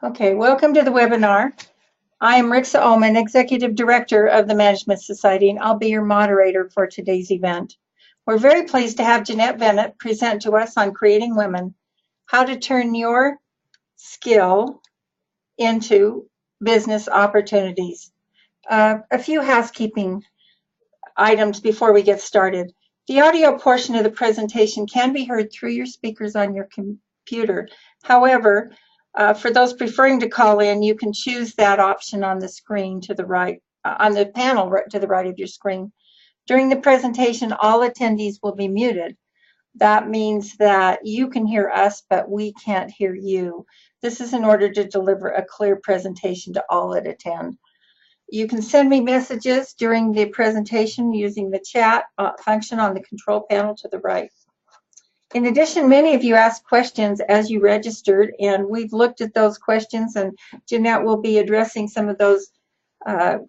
Okay, welcome to the webinar. I am Rixa Ullman, Executive Director of the Management Society, and I'll be your moderator for today's event. We're very pleased to have Jeanette Bennett present to us on Creating Women, how to turn your skill into business opportunities. A few housekeeping items before we get started. The audio portion of the presentation can be heard through your speakers on your computer. However, for those preferring to call in, you can choose that option on the screen to the right, on the panel to the right of your screen. During the presentation, all attendees will be muted. That means that you can hear us, but we can't hear you. This is in order to deliver a clear presentation to all that attend. You can send me messages during the presentation using the chat function on the control panel to the right. In addition, many of you asked questions as you registered, and we've looked at those questions, and Jeanette will be addressing some of those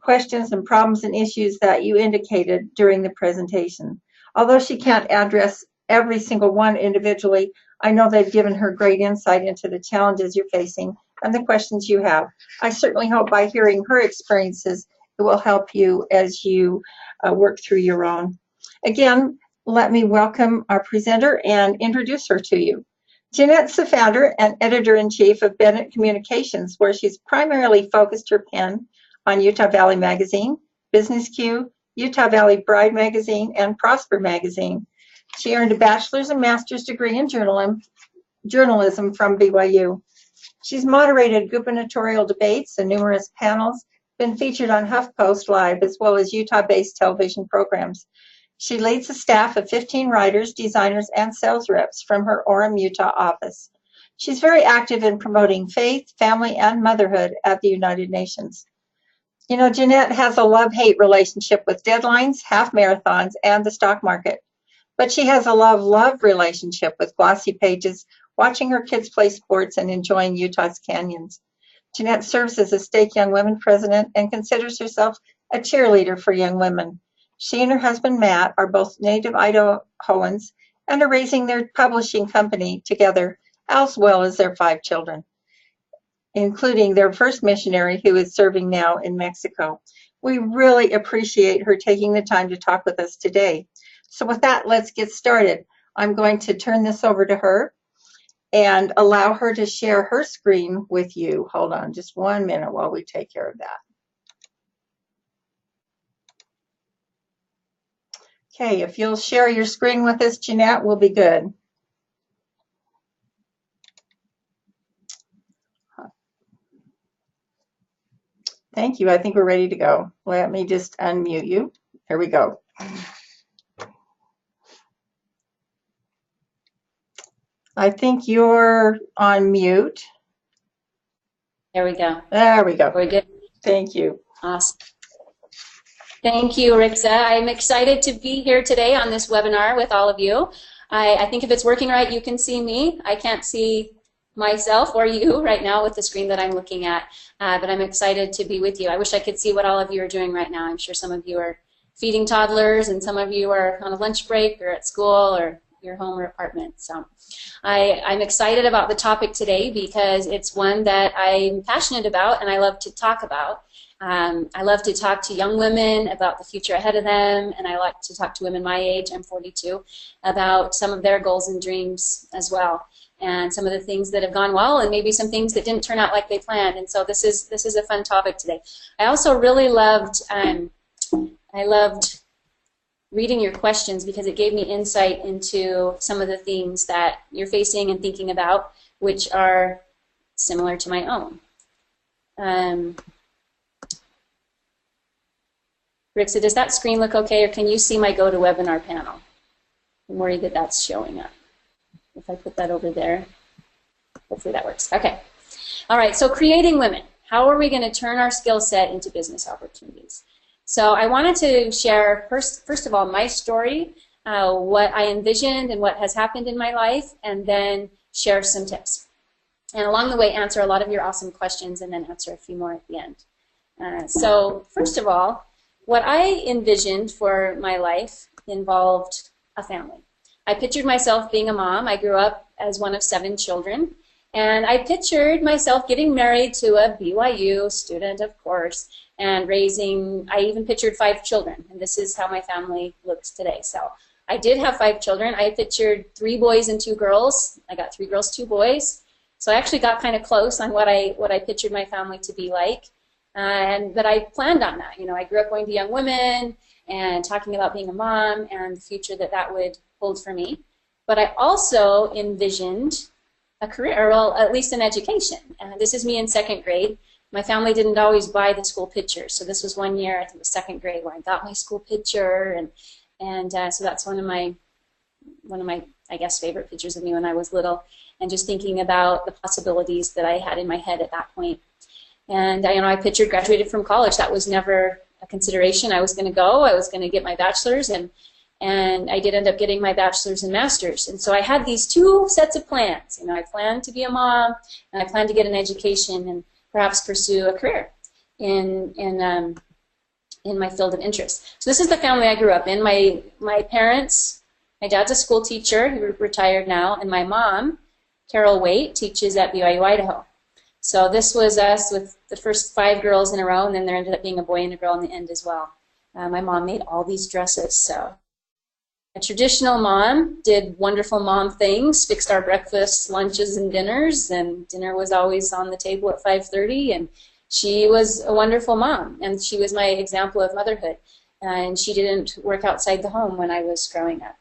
questions and problems and issues that you indicated during the presentation. Although she can't address every single one individually, I know they've given her great insight into the challenges you're facing and the questions you have. I certainly hope by hearing her experiences, it will help you as you work through your own. Again, let me welcome our presenter and introduce her to you. Jeanette's the founder and editor-in-chief of Bennett Communications, where she's primarily focused her pen on Utah Valley Magazine, Business Q, Utah Valley Bride Magazine, and Prosper Magazine. She earned a bachelor's and master's degree in journalism from BYU. She's moderated gubernatorial debates and numerous panels, been featured on HuffPost Live, as well as Utah-based television programs. She leads a staff of 15 writers, designers, and sales reps from her Orem, Utah office. She's very active in promoting faith, family, and motherhood at the United Nations. You know, Jeanette has a love-hate relationship with deadlines, half marathons, and the stock market. But she has a love-love relationship with glossy pages, watching her kids play sports, and enjoying Utah's canyons. Jeanette serves as a Stake Young Women president and considers herself a cheerleader for young women. She and her husband, Matt, are both native Idahoans and are raising their publishing company together, as well as their 5 children, including their first missionary who is serving now in Mexico. We really appreciate her taking the time to talk with us today. So with that, let's get started. I'm going to turn this over to her and allow her to share her screen with you. Hold on just 1 minute while we take care of that. Okay, if you'll share your screen with us, Jeanette, we'll be good. Thank you. I think we're ready to go. Let me just unmute you. Here we go. I think you're on mute. There we go. There we go. We're good. Thank you. Awesome. Thank you, Rixa. I'm excited to be here today on this webinar with all of you. I think if it's working right, you can see me. I can't see myself or you right now with the screen that I'm looking at, but I'm excited to be with you. I wish I could see what all of you are doing right now. I'm sure some of you are feeding toddlers and some of you are on a lunch break or at school or your home or apartment. So I'm excited about the topic today because it's one that I'm passionate about and I love to talk about. I love to talk to young women about the future ahead of them, and I like to talk to women my age, I'm 42, about some of their goals and dreams as well, and some of the things that have gone well, and maybe some things that didn't turn out like they planned. And so this is a fun topic today. I also really loved reading your questions because it gave me insight into some of the things that you're facing and thinking about, which are similar to my own. Rixa, does that screen look okay, or can you see my GoToWebinar panel? I'm worried that that's showing up. If I put that over there, hopefully that works. Okay. All right, so creating women. How are we going to turn our skill set into business opportunities? So I wanted to share, first of all, my story, what I envisioned and what has happened in my life, and then share some tips. And along the way, answer a lot of your awesome questions, and then answer a few more at the end. So first of all, what I envisioned for my life involved a family. I pictured myself being a mom. I grew up as one of 7 children, And I pictured myself getting married to a BYU student, of course, and raising, I even pictured 5 children. And this is how my family looks today. So I did have 5 children. I pictured 3 boys and 2 girls. I got 3 girls, 2 boys. So I actually got kind of close on what I pictured my family to be like. But I planned on that. You know, I grew up going to Young Women and talking about being a mom and the future that that would hold for me. But I also envisioned a career, or well, at least an education. This is me in 2nd grade. My family didn't always buy the school picture, so this was one year, I think it was 2nd grade, where I got my school picture, and so that's one of my, I guess, favorite pictures of me when I was little, and just thinking about the possibilities that I had in my head at that point. And you know, I pictured graduated from college. That was never a consideration. I was going to go. I was going to get my bachelor's, and I did end up getting my bachelor's and master's. And so I had these 2 sets of plans. You know, I planned to be a mom, and I planned to get an education and perhaps pursue a career in my field of interest. So this is the family I grew up in. My parents, my dad's a school teacher, who retired now, and my mom, Carol Waite, teaches at BYU, Idaho. So this was us with the first 5 girls in a row, and then there ended up being a boy and a girl in the end as well. My mom made all these dresses, so a traditional mom, did wonderful mom things, fixed our breakfasts, lunches, and dinners, and dinner was always on the table at 5:30, and she was a wonderful mom, and she was my example of motherhood, and she didn't work outside the home when I was growing up.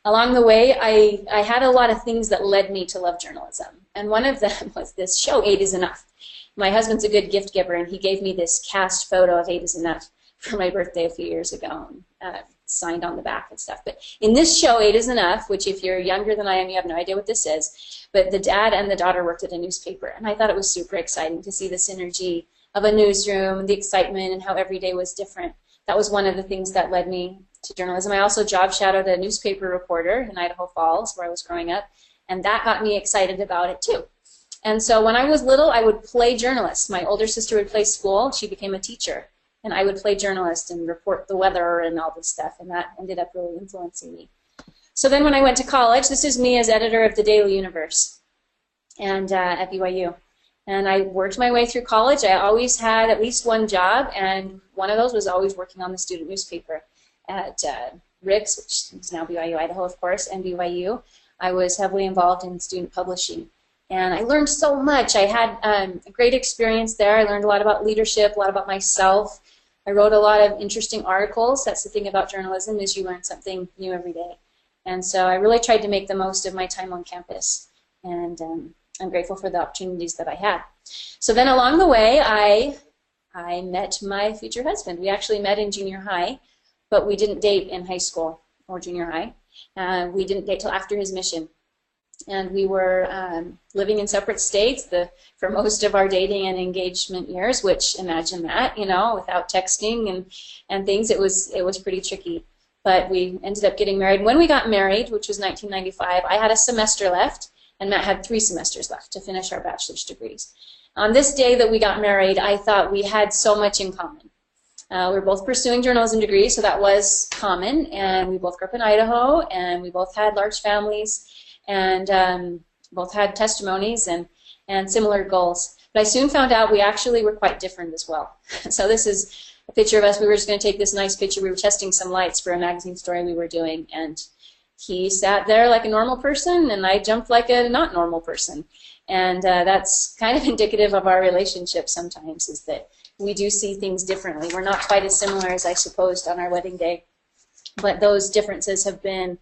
Along the way, I had a lot of things that led me to love journalism, and one of them was this show, 8 is Enough. My husband's a good gift giver, and he gave me this cast photo of 8 is Enough for my birthday a few years ago. Signed on the back and stuff. But in this show, 8 is Enough, which if you're younger than I am, you have no idea what this is, but the dad and the daughter worked at a newspaper, and I thought it was super exciting to see the synergy of a newsroom, the excitement, and how every day was different. That was one of the things that led me to journalism. I also job shadowed a newspaper reporter in Idaho Falls, where I was growing up, and that got me excited about it too. And so when I was little, I would play journalist. My older sister would play school. She became a teacher. And I would play journalist and report the weather and all this stuff, and that ended up really influencing me. So then when I went to college, this is me as editor of the Daily Universe and at BYU. And I worked my way through college. I always had at least one job, and one of those was always working on the student newspaper at RICS, which is now BYU Idaho, of course, and BYU. I was heavily involved in student publishing. And I learned so much. I had a great experience there. I learned a lot about leadership, a lot about myself. I wrote a lot of interesting articles. That's the thing about journalism, is you learn something new every day. And so I really tried to make the most of my time on campus. And I'm grateful for the opportunities that I had. So then along the way, I met my future husband. We actually met in junior high, but we didn't date in high school or junior high. We didn't date till after his mission. And we were living in separate states for most of our dating and engagement years, which, imagine that, you know, without texting and things, it was pretty tricky. But we ended up getting married. When we got married, which was 1995, I had a semester left, and Matt had 3 semesters left to finish our bachelor's degrees. On this day that we got married, I thought we had so much in common. We were both pursuing journalism degrees, so that was common, and we both grew up in Idaho, and we both had large families, and both had testimonies and similar goals. But I soon found out we actually were quite different as well. So this is a picture of us. We were just going to take this nice picture. We were testing some lights for a magazine story we were doing, and he sat there like a normal person, and I jumped like a not normal person. And that's kind of indicative of our relationship sometimes, is that we do see things differently. We're not quite as similar as I supposed on our wedding day, but those differences have been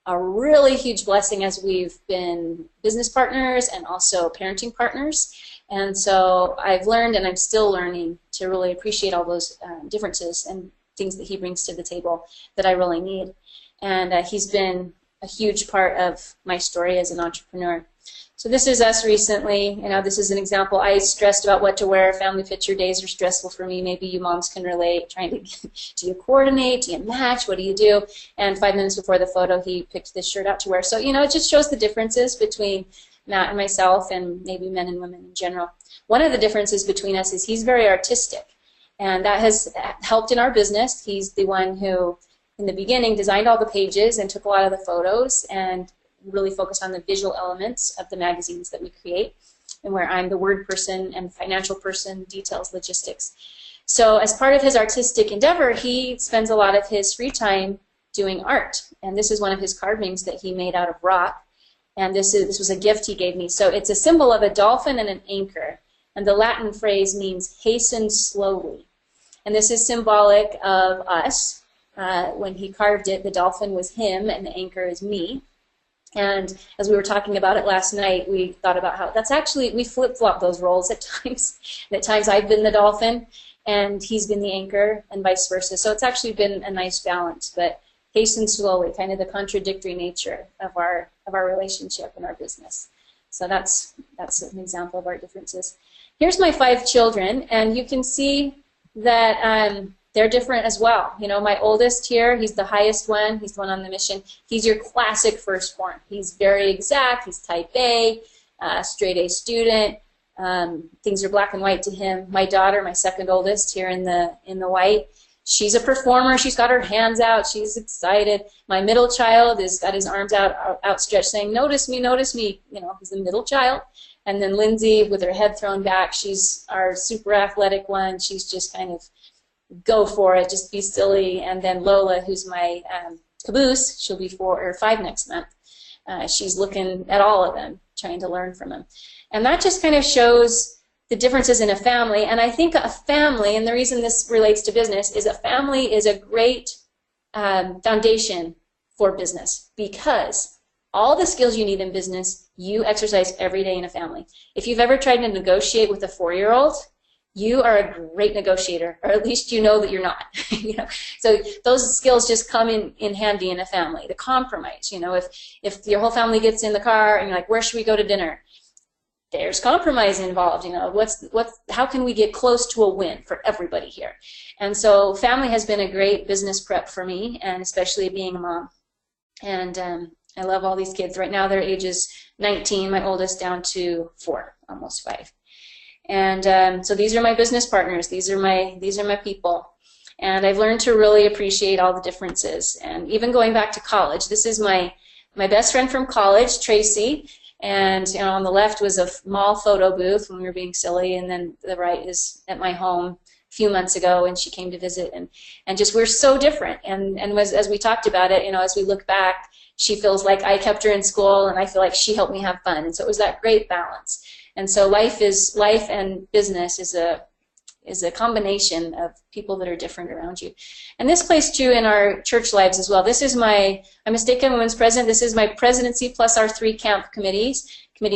a really huge blessing as we've been business partners and also parenting partners. And so I've learned, and I'm still learning, to really appreciate all those differences and things that he brings to the table that I really need. And he's been a huge part of my story as an entrepreneur. So this is us recently. You know, this is an example. I stressed about what to wear. Family picture days are stressful for me. Maybe you moms can relate. Trying to, do you coordinate? Do you match? What do you do? And 5 minutes before the photo, he picked this shirt out to wear. So, you know, it just shows the differences between Matt and myself, and maybe men and women in general. One of the differences between us is he's very artistic, and that has helped in our business. He's the one who, in the beginning, designed all the pages and took a lot of the photos, and really focused on the visual elements of the magazines that we create, and where I'm the word person and financial person, details, logistics. So as part of his artistic endeavor, he spends a lot of his free time doing art. And this is one of his carvings that he made out of rock. And this was a gift he gave me. So it's a symbol of a dolphin and an anchor. And the Latin phrase means hasten slowly. And this is symbolic of us. When he carved it, the dolphin was him and the anchor is me. And as we were talking about it last night, we thought about how that's actually, we flip-flop those roles at times. And at times I've been the dolphin and he's been the anchor and vice versa. So it's actually been a nice balance, but hasten slowly, kind of the contradictory nature of our relationship and our business. So that's an example of our differences. Here's my 5 children, and you can see that they're different as well. You know, my oldest here, he's the highest one. He's the one on the mission. He's your classic firstborn. He's very exact. He's type A, straight A student. Things are black and white to him. My daughter, my second oldest here in the white, she's a performer. She's got her hands out. She's excited. My middle child has got his arms outstretched saying, notice me, notice me. You know, he's the middle child. And then Lindsay with her head thrown back, she's our super athletic one. She's just kind of go for it, just be silly. And then Lola, who's my caboose, she'll be 4 or 5 next month. She's looking at all of them, trying to learn from them. And that just kind of shows the differences in a family. And I think a family, and the reason this relates to business, is a family is a great foundation for business, because all the skills you need in business, you exercise every day in a family. If you've ever tried to negotiate with a 4-year-old, you are a great negotiator, or at least you know that you're not. You know? So those skills just come in handy in a family. The compromise, you know, if your whole family gets in the car and you're like, where should we go to dinner? There's compromise involved, you know, how can we get close to a win for everybody here? And so family has been a great business prep for me, and especially being a mom. And I love all these kids. Right now they're ages 19, my oldest, down to 4, almost 5. And so these are my business partners. These are my people. And I've learned to really appreciate all the differences. And even going back to college, this is my best friend from college, Tracy. And you know, on the left was a mall photo booth when we were being silly, and then the right is at my home a few months ago, and she came to visit, and just we're so different. And as we talked about it, you know, as we look back, she feels like I kept her in school, and I feel like she helped me have fun. And so it was that great balance. And so life and business is a combination of people that are different around you. And this plays true in our church lives as well. This is I'm a Stake Women's president. This is my presidency plus our 3 camp committee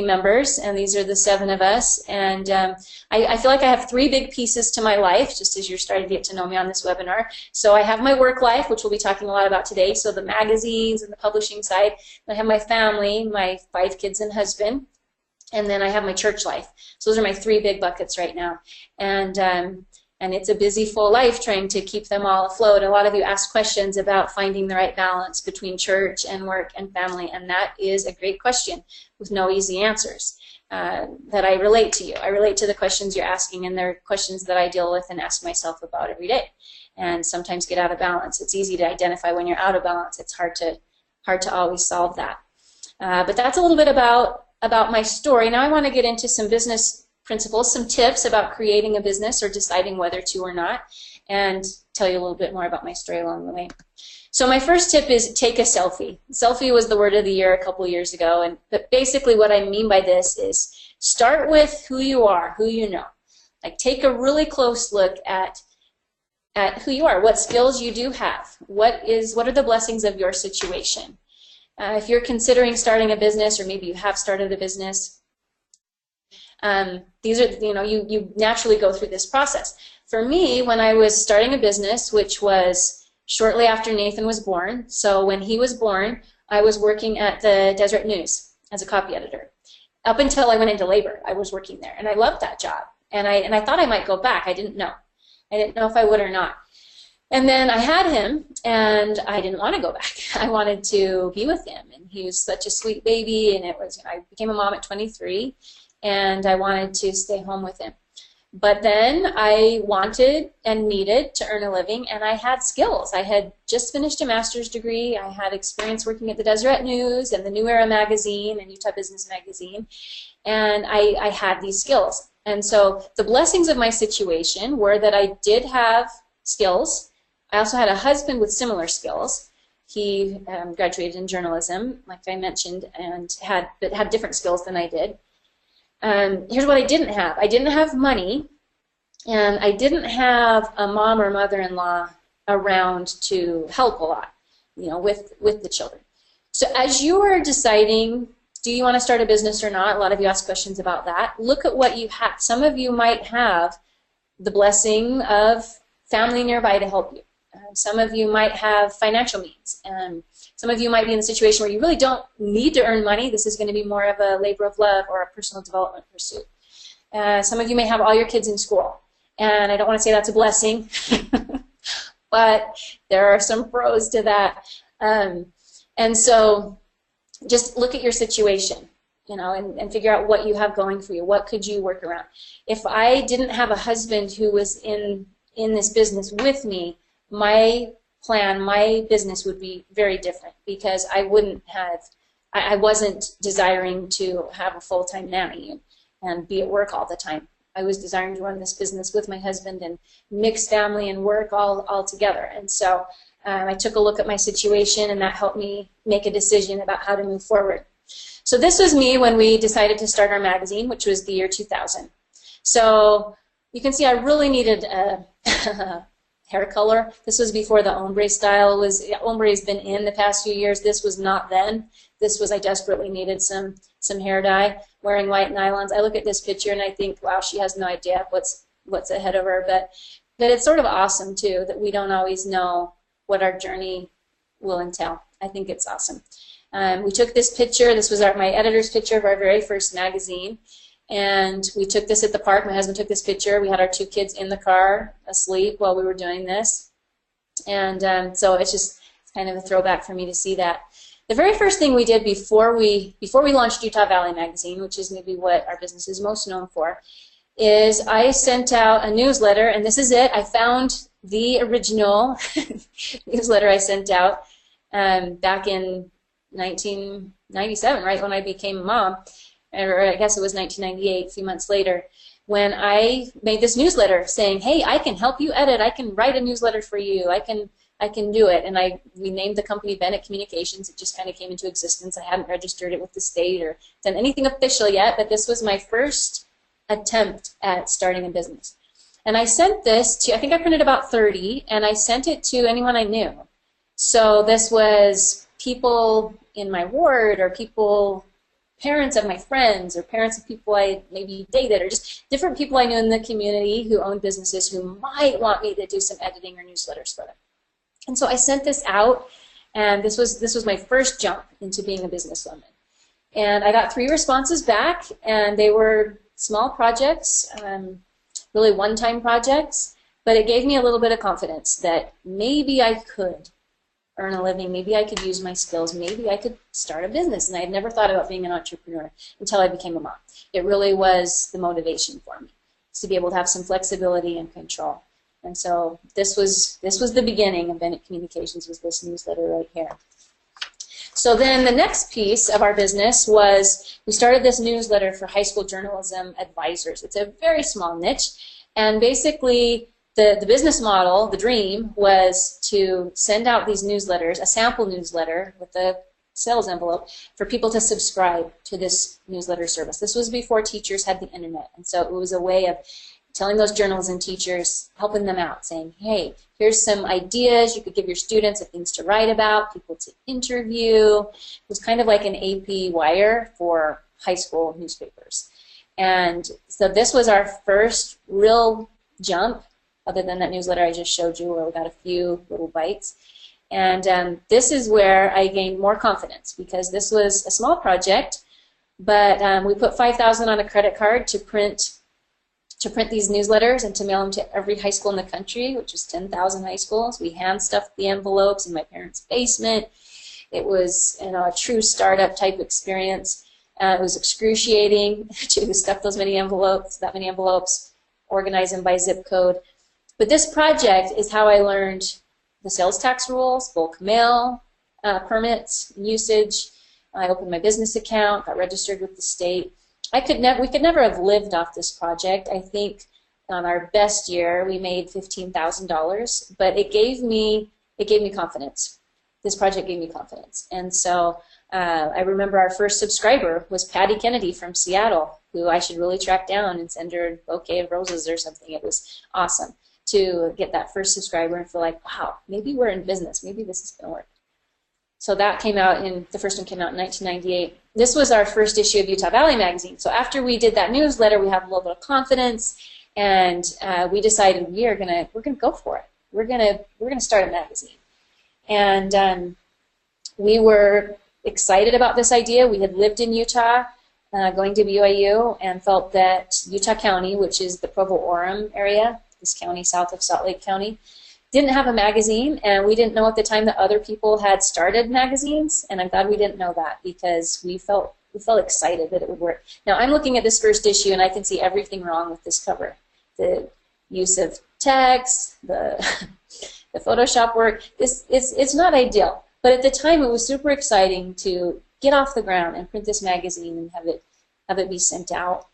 members, and these are the 7 of us. And I feel like I have 3 big pieces to my life, just as you're starting to get to know me on this webinar. So I have my work life, which we'll be talking a lot about today, so the magazines and the publishing side. I have my family, my 5 kids and husband. And then I have my church life. So those are my 3 big buckets right now. And it's a busy, full life trying to keep them all afloat. A lot of you ask questions about finding the right balance between church and work and family, and that is a great question with no easy answers that I relate to you. I relate to the questions you're asking, and they're questions that I deal with and ask myself about every day, and sometimes get out of balance. It's easy to identify when you're out of balance. It's hard to always solve that. But that's a little bit about my story. Now I want to get into some business principles, some tips about creating a business or deciding whether to or not, and tell you a little bit more about my story along the way. So my first tip is take a selfie. Selfie was the word of the year a couple years ago, but basically what I mean by this is start with who you are, who you know. Like take a really close look at who you are, what skills you do have, what are the blessings of your situation. If you're considering starting a business, or maybe you have started a business, these are, you know, you naturally go through this process. For me, when I was starting a business, which was shortly after Nathan was born, so when he was born, I was working at the Deseret News as a copy editor. Up until I went into labor, I was working there, and I loved that job. And I thought I might go back. I didn't know. I didn't know if I would or not. And then I had him, and I didn't want to go back. I wanted to be with him, and he was such a sweet baby, and it was, you know, I became a mom at 23, and I wanted to stay home with him. But then I wanted and needed to earn a living, and I had skills. I had just finished a master's degree. I had experience working at the Deseret News and the New Era magazine and Utah Business Magazine, and I had these skills. And so the blessings of my situation were that I did have skills. I also had a husband with similar skills. He graduated in journalism, like I mentioned, and had different skills than I did. Here's what I didn't have. I didn't have money, and I didn't have a mom or mother-in-law around to help a lot, you know, with the children. So as you are deciding, do you want to start a business or not? A lot of you ask questions about that. Look at what you have. Some of you might have the blessing of family nearby to help you. Some of you might have financial means. Some of you might be in a situation where you really don't need to earn money. This is going to be more of a labor of love or a personal development pursuit. Some of you may have all your kids in school. And I don't want to say that's a blessing, but there are some pros to that. And so just look at your situation, you know, and figure out what you have going for you. What could you work around? If I didn't have a husband who was in this business with me, my plan, my business would be very different, because I wasn't desiring to have a full-time nanny and be at work all the time. I was desiring to run this business with my husband and mix family and work all together. And so I took a look at my situation, and that helped me make a decision about how to move forward. So this was me when we decided to start our magazine, which was the year 2000. So you can see I really needed a hair color. This was before the ombre style ombre has been in the past few years. This was not then. This was, I desperately needed some hair dye, wearing white nylons. I look at this picture and I think, wow, she has no idea what's ahead of her. But it's sort of awesome too that we don't always know what our journey will entail. I think it's awesome. We took this picture. This was my editor's picture of our very first magazine. And we took this at the park. My husband took this picture. We had our 2 kids in the car asleep while we were doing this. And so it's kind of a throwback for me to see that. The very first thing we did before we launched Utah Valley Magazine, which is maybe what our business is most known for, is I sent out a newsletter, and this is it. I found the original newsletter I sent out back in 1997, right when I became a mom. Or I guess it was 1998, a few months later, when I made this newsletter saying, hey, I can help you edit, I can write a newsletter for you, I can do it. And we named the company Bennett Communications. It just kind of came into existence. I hadn't registered it with the state or done anything official yet, but this was my first attempt at starting a business. And I sent this to, I think I printed about 30, and I sent it to anyone I knew. So this was people in my ward, or parents of my friends, or parents of people I maybe dated, or just different people I knew in the community who owned businesses who might want me to do some editing or newsletters for them. And so I sent this out, and this was my first jump into being a businesswoman. And I got 3 responses back, and they were small projects, really one-time projects, but it gave me a little bit of confidence that maybe I could earn a living, maybe I could use my skills, maybe I could start a business. And I had never thought about being an entrepreneur until I became a mom. It really was the motivation for me, to be able to have some flexibility and control. And so this was the beginning of Bennett Communications, was this newsletter right here. So then the next piece of our business was we started this newsletter for high school journalism advisors. It's a very small niche, and basically the business model, the dream, was to send out these newsletters, a sample newsletter with a sales envelope, for people to subscribe to this newsletter service. This was before teachers had the internet, and so it was a way of telling those journalism teachers, helping them out, saying, hey, here's some ideas you could give your students of things to write about, people to interview. It was kind of like an AP wire for high school newspapers. And so this was our first real jump, other than that newsletter I just showed you, where we got a few little bites. And this is where I gained more confidence, because this was a small project, but we put $5,000 on a credit card to print these newsletters and to mail them to every high school in the country, which was 10,000 high schools. We hand-stuffed the envelopes in my parents' basement. It was, you know, a true startup type experience. It was excruciating to stuff that many envelopes. organize them by zip code. But this project is how I learned the sales tax rules, bulk mail, permits, usage. I opened my business account, got registered with the state. We could never have lived off this project. I think on our best year we made $15,000, but it gave me confidence. This project gave me confidence, and so I remember our first subscriber was Patty Kennedy from Seattle, who I should really track down and send her a bouquet of roses or something. It was awesome to get that first subscriber and feel like, wow, maybe we're in business. Maybe this is going to work. So that came out the first one came out in 1998. This was our first issue of Utah Valley Magazine. So after we did that newsletter, we had a little bit of confidence, and we decided we're gonna go for it. We're gonna start a magazine, and we were excited about this idea. We had lived in Utah, going to BYU, and felt that Utah County, which is the Provo-Orem area, this county south of Salt Lake County, didn't have a magazine, and we didn't know at the time that other people had started magazines, and I'm glad we didn't know that, because we felt excited that it would work. Now I'm looking at this first issue and I can see everything wrong with this cover. The use of text, the Photoshop work, it's not ideal. But at the time it was super exciting to get off the ground and print this magazine and have it be sent out.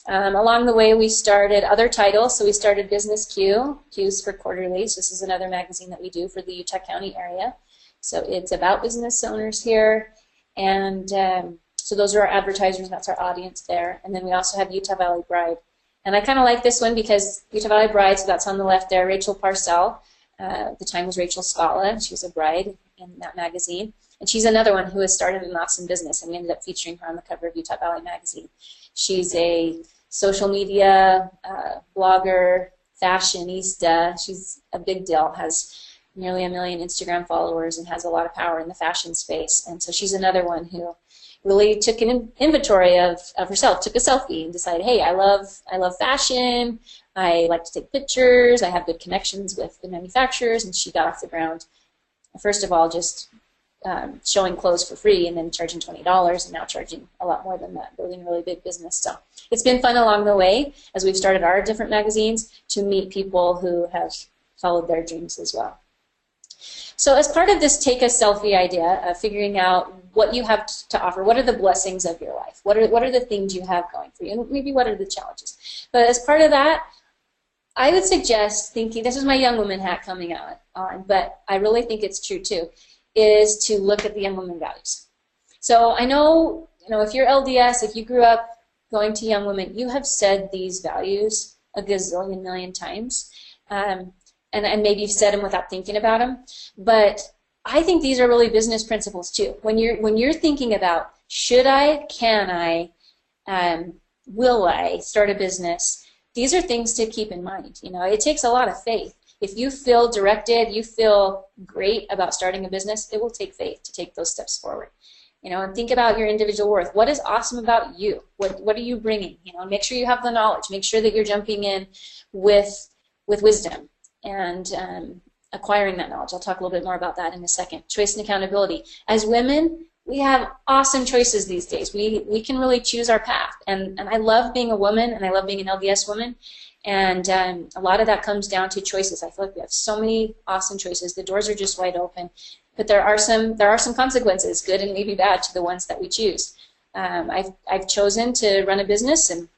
Along the way, we started other titles. So we started Business Q, Q's for quarterlies. This is another magazine that we do for the Utah County area. So it's about business owners here. And so those are our advertisers, and that's our audience there. And then we also have Utah Valley Bride. And I kind of like this one because Utah Valley Bride, so that's on the left there, Rachel Parcell. At the time was Rachel Scala. She was a bride in that magazine. And she's another one who has started an awesome business, and we ended up featuring her on the cover of Utah Valley Magazine. She's a social media blogger, fashionista. She's a big deal, has nearly 1 million Instagram followers, and has a lot of power in the fashion space. And so she's another one who really took an inventory of herself, took a selfie, and decided, hey, I love fashion, I like to take pictures, I have good connections with the manufacturers, and she got off the ground, first of all, just showing clothes for free and then charging $20, and now charging a lot more than that, building a really big business. So it's been fun along the way as we've started our different magazines to meet people who have followed their dreams as well. So as part of this take a selfie idea of figuring out what you have to offer, what are the blessings of your life, what are the things you have going for you, and maybe what are the challenges. But as part of that, I would suggest thinking, this is my young woman hat coming on, but I really think it's true too, is to look at the young women values. So I know, if you're LDS, if you grew up going to young women, you have said these values a gazillion million times, and maybe you've said them without thinking about them. But I think these are really business principles too. When you're thinking about should I, can I, will I start a business, these are things to keep in mind. It takes a lot of faith. If you feel directed, you feel great about starting a business, it will take faith to take those steps forward. And think about your individual worth. What is awesome about you? What are you bringing? Make sure you have the knowledge. Make sure that you're jumping in with wisdom and acquiring that knowledge. I'll talk a little bit more about that in a second. Choice and accountability. As women, we have awesome choices these days. We can really choose our path. And I love being a woman, and I love being an LDS woman. And a lot of that comes down to choices. I feel like we have so many awesome choices. The doors are just wide open. But there are some consequences, good and maybe bad, to the ones that we choose. I've chosen to run a business and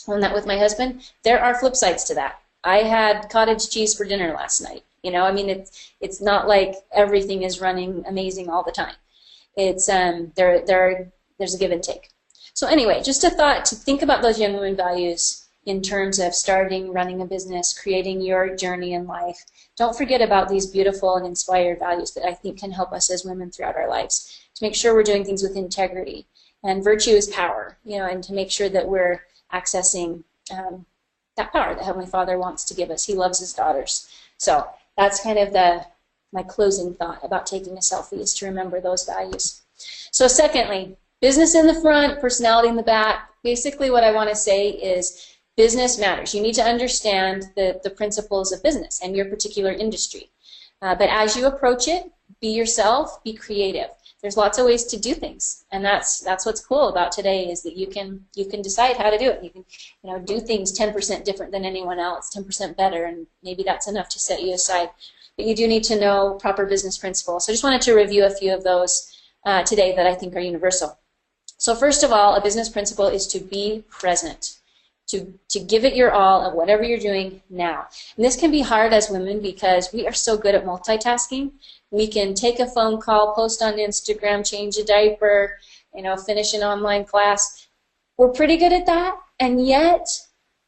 own that with my husband. There are flip sides to that. I had cottage cheese for dinner last night. It's not like everything is running amazing all the time. It's there's a give and take. So anyway, just a thought to think about those young women values in terms of starting, running a business, creating your journey in life. Don't forget about these beautiful and inspired values that I think can help us as women throughout our lives, to make sure we're doing things with integrity. And virtue is power, and to make sure that we're accessing that power that Heavenly Father wants to give us. He loves His daughters. So that's kind of my closing thought about taking a selfie, is to remember those values. So secondly, business in the front, personality in the back. Basically what I want to say is business matters. You need to understand the principles of business and your particular industry. But as you approach it, be yourself, be creative. there's lots of ways to do things, and that's what's cool about today, is that you can decide how to do it. You can do things 10% different than anyone else, 10% better, and maybe that's enough to set you aside. But you do need to know proper business principles. So I just wanted to review a few of those today that I think are universal. So first of all, a business principle is to be present, to give it your all of whatever you're doing now. And this can be hard as women because we are so good at multitasking. We can take a phone call, post on Instagram, change a diaper, finish an online class. We're pretty good at that, and yet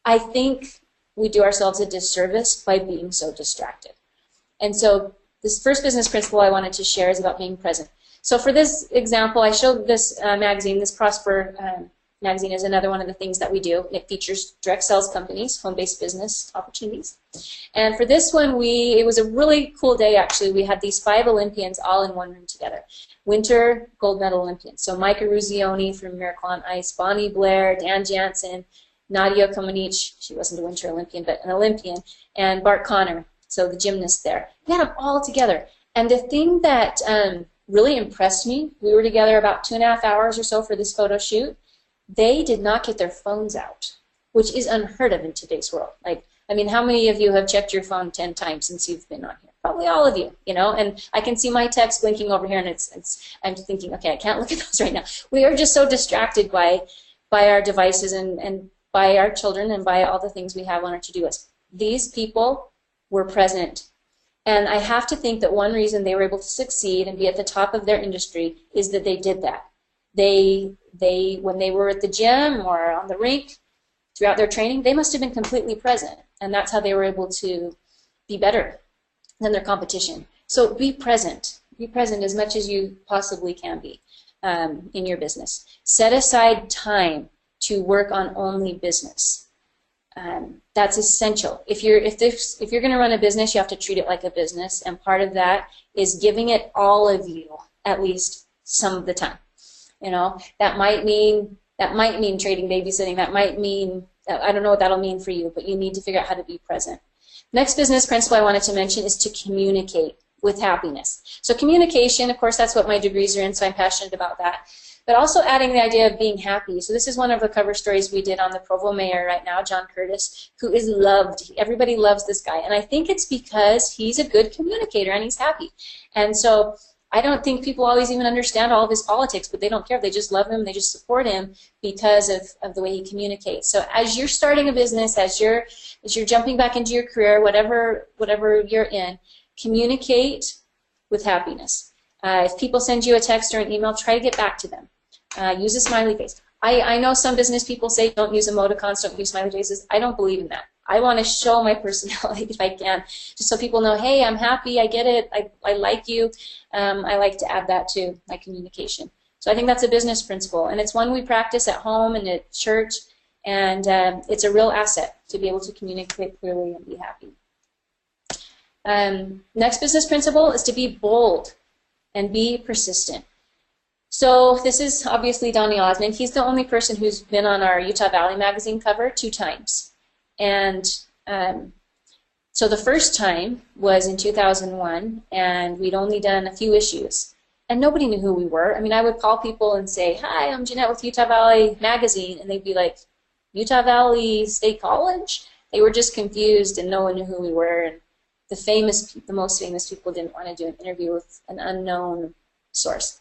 I think we do ourselves a disservice by being so distracted. And so this first business principle I wanted to share is about being present. So for this example, I showed this magazine. This Prosper magazine is another one of the things that we do. It features direct sales companies, home-based business opportunities. And for this one, it was a really cool day, actually. We had these 5 Olympians all in one room together. Winter gold medal Olympians. So Micah Ruzioni from Miracle on Ice, Bonnie Blair, Dan Jansen, Nadia Comaneci, she wasn't a Winter Olympian, but an Olympian, and Bart Connor, so the gymnast there. We had them all together. And the thing that really impressed me, we were together about 2.5 hours or so for this photo shoot. They did not get their phones out, which is unheard of in today's world. How many of you have checked your phone 10 times since you've been on here? Probably all of you, and I can see my text blinking over here, and I'm thinking, okay, I can't look at those right now. We are just so distracted by our devices and by our children and by all the things we have on our to-do list. These people were present. And I have to think that one reason they were able to succeed and be at the top of their industry is that they did that. When they were at the gym or on the rink throughout their training, they must have been completely present, and that's how they were able to be better than their competition. So be present. Be present as much as you possibly can be in your business. Set aside time to work on only business. That's essential. If you're going to run a business, you have to treat it like a business, and part of that is giving it all of you at least some of the time. That might mean trading, babysitting. That might mean, I don't know what that'll mean for you, but you need to figure out how to be present. Next business principle I wanted to mention is to communicate with happiness. So communication, of course, that's what my degrees are in, so I'm passionate about that. But also adding the idea of being happy. So this is one of the cover stories we did on the Provo mayor right now, John Curtis, who is loved. Everybody loves this guy. And I think it's because he's a good communicator and he's happy. And so I don't think people always even understand all of his politics, but they don't care. They just love him. They just support him because of the way he communicates. So as you're starting a business, as you're jumping back into your career, whatever you're in, communicate with happiness. If people send you a text or an email, try to get back to them. Use a smiley face. I know some business people say don't use emoticons, don't use smiley faces. I don't believe in that. I want to show my personality if I can, just so people know, hey, I'm happy, I get it, I like you. I like to add that to my communication. So I think that's a business principle, and it's one we practice at home and at church, and it's a real asset to be able to communicate clearly and be happy. Next business principle is to be bold and be persistent. So this is obviously Donny Osmond. He's the only person who's been on our Utah Valley magazine cover 2 times. And so the first time was in 2001, and we'd only done a few issues. And nobody knew who we were. I mean, I would call people and say, hi, I'm Jeanette with Utah Valley magazine, and they'd be like, Utah Valley State College? They were just confused, and no one knew who we were. And the most famous people didn't want to do an interview with an unknown source.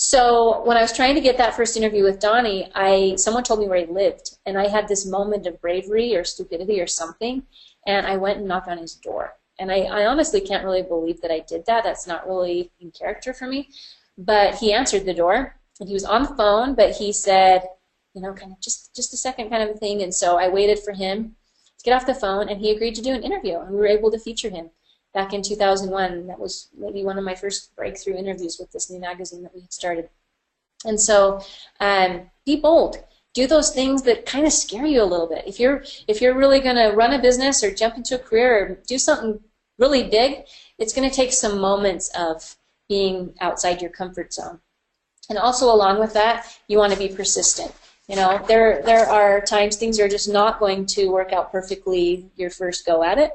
So when I was trying to get that first interview with Donnie, someone told me where he lived, and I had this moment of bravery or stupidity or something, and I went and knocked on his door. And I honestly can't really believe that I did that. That's not really in character for me. But he answered the door, and he was on the phone, but he said, kind of just a second kind of a thing. And so I waited for him to get off the phone, and he agreed to do an interview, and we were able to feature him back in 2001. That was maybe one of my first breakthrough interviews with this new magazine that we had started. And so be bold. Do those things that kind of scare you a little bit. If you're really going to run a business or jump into a career or do something really big, it's going to take some moments of being outside your comfort zone. And also along with that, you want to be persistent. There are times things are just not going to work out perfectly your first go at it.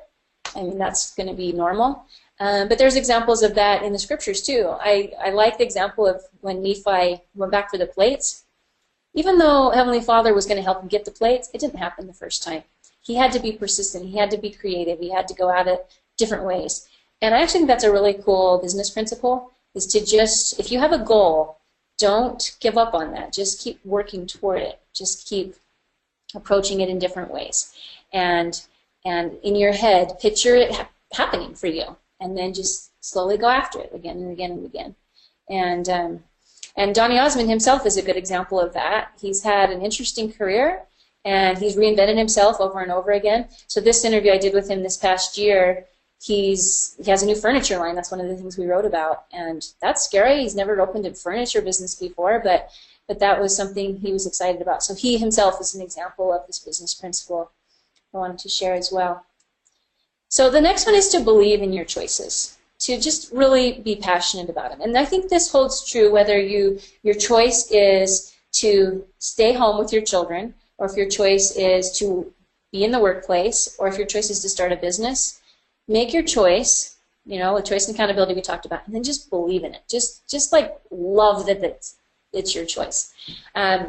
I mean, that's going to be normal. But there's examples of that in the scriptures too. I like the example of when Nephi went back for the plates. Even though Heavenly Father was going to help him get the plates, it didn't happen the first time. He had to be persistent. He had to be creative. He had to go at it different ways. And I actually think that's a really cool business principle, is to just, if you have a goal, don't give up on that. Just keep working toward it. Just keep approaching it in different ways. And in your head, picture it happening for you. And then just slowly go after it again and again and again. And Donny Osmond himself is a good example of that. He's had an interesting career, and he's reinvented himself over and over again. So this interview I did with him this past year, he has a new furniture line. That's one of the things we wrote about. And that's scary. He's never opened a furniture business before, but that was something he was excited about. So he himself is an example of this business principle I wanted to share as well. So the next one is to believe in your choices, to just really be passionate about them. And I think this holds true whether your choice is to stay home with your children, or if your choice is to be in the workplace, or if your choice is to start a business. Make your choice, with choice and accountability we talked about, and then just believe in it. Just like love that it's your choice.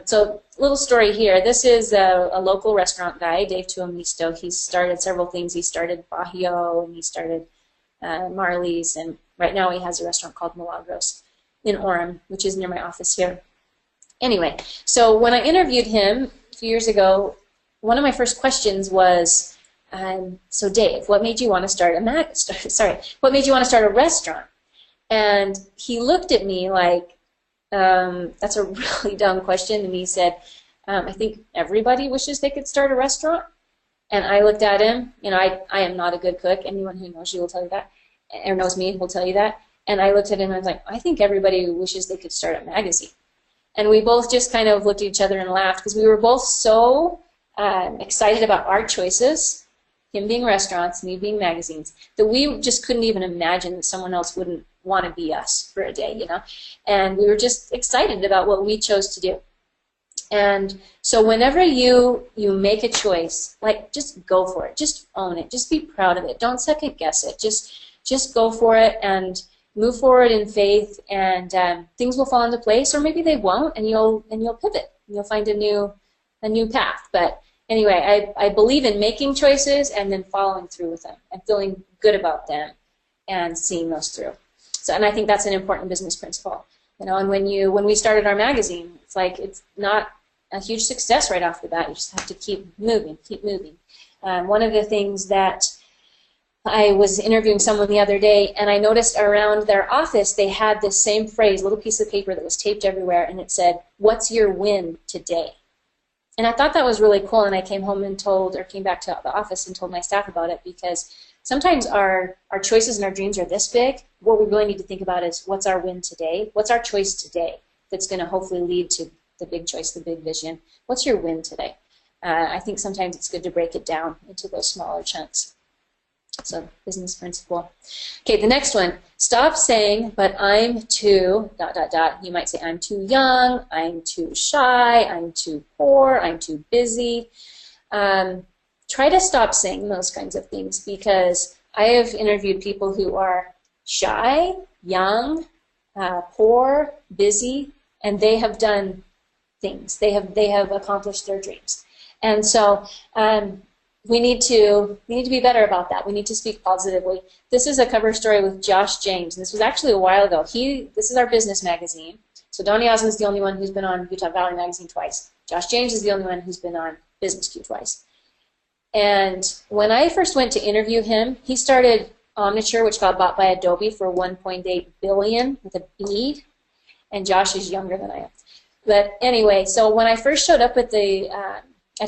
So little story here. This is a local restaurant guy, Dave Tuamisto. He's started several things. He started Bajío, and he started Marley's, and right now he has a restaurant called Milagros in Orem, which is near my office here. Anyway, so when I interviewed him a few years ago, one of my first questions was, so Dave, what made you want to start what made you want to start a restaurant? And he looked at me like, that's a really dumb question, and he said, I think everybody wishes they could start a restaurant. And I looked at him, I am not a good cook. Anyone who knows you will tell you that, or knows me will tell you that. And I looked at him and I was like, I think everybody wishes they could start a magazine. And we both just kind of looked at each other and laughed, because we were both so excited about our choices, him being restaurants, me being magazines, that we just couldn't even imagine that someone else wouldn't want to be us for a day, And we were just excited about what we chose to do. And so whenever you make a choice, just go for it. Just own it. Just be proud of it. Don't second guess it. Just go for it and move forward in faith, and things will fall into place, or maybe they won't, and you'll pivot. You'll find a new path. But anyway, I believe in making choices and then following through with them and feeling good about them and seeing those through. So, and I think that's an important business principle. And when we started our magazine, it's not a huge success right off the bat. You just have to keep moving, keep moving. One of the things that I was interviewing someone the other day, and I noticed around their office they had this same phrase, little piece of paper that was taped everywhere, and it said, "What's your win today?" And I thought that was really cool, and I came back to the office and told my staff about it, because sometimes our choices and our dreams are this big. What we really need to think about is, what's our win today? What's our choice today that's going to hopefully lead to the big choice, the big vision? What's your win today? I think sometimes it's good to break it down into those smaller chunks. So, business principle. Okay, the next one. Stop saying, but I'm too, ... You might say, I'm too young, I'm too shy, I'm too poor, I'm too busy. Try to stop saying those kinds of things, because I have interviewed people who are shy, young, poor, busy, and they have done things. They have accomplished their dreams. And so we need to be better about that. We need to speak positively. This is a cover story with Josh James, and this was actually a while ago. This is our business magazine. So Donny Osmond is the only one who's been on Utah Valley Magazine twice. Josh James is the only one who's been on Business Q twice. And when I first went to interview him, he started Omniture, which got bought by Adobe for $1.8 billion with a B. And Josh is younger than I am. But anyway, so when I first showed up at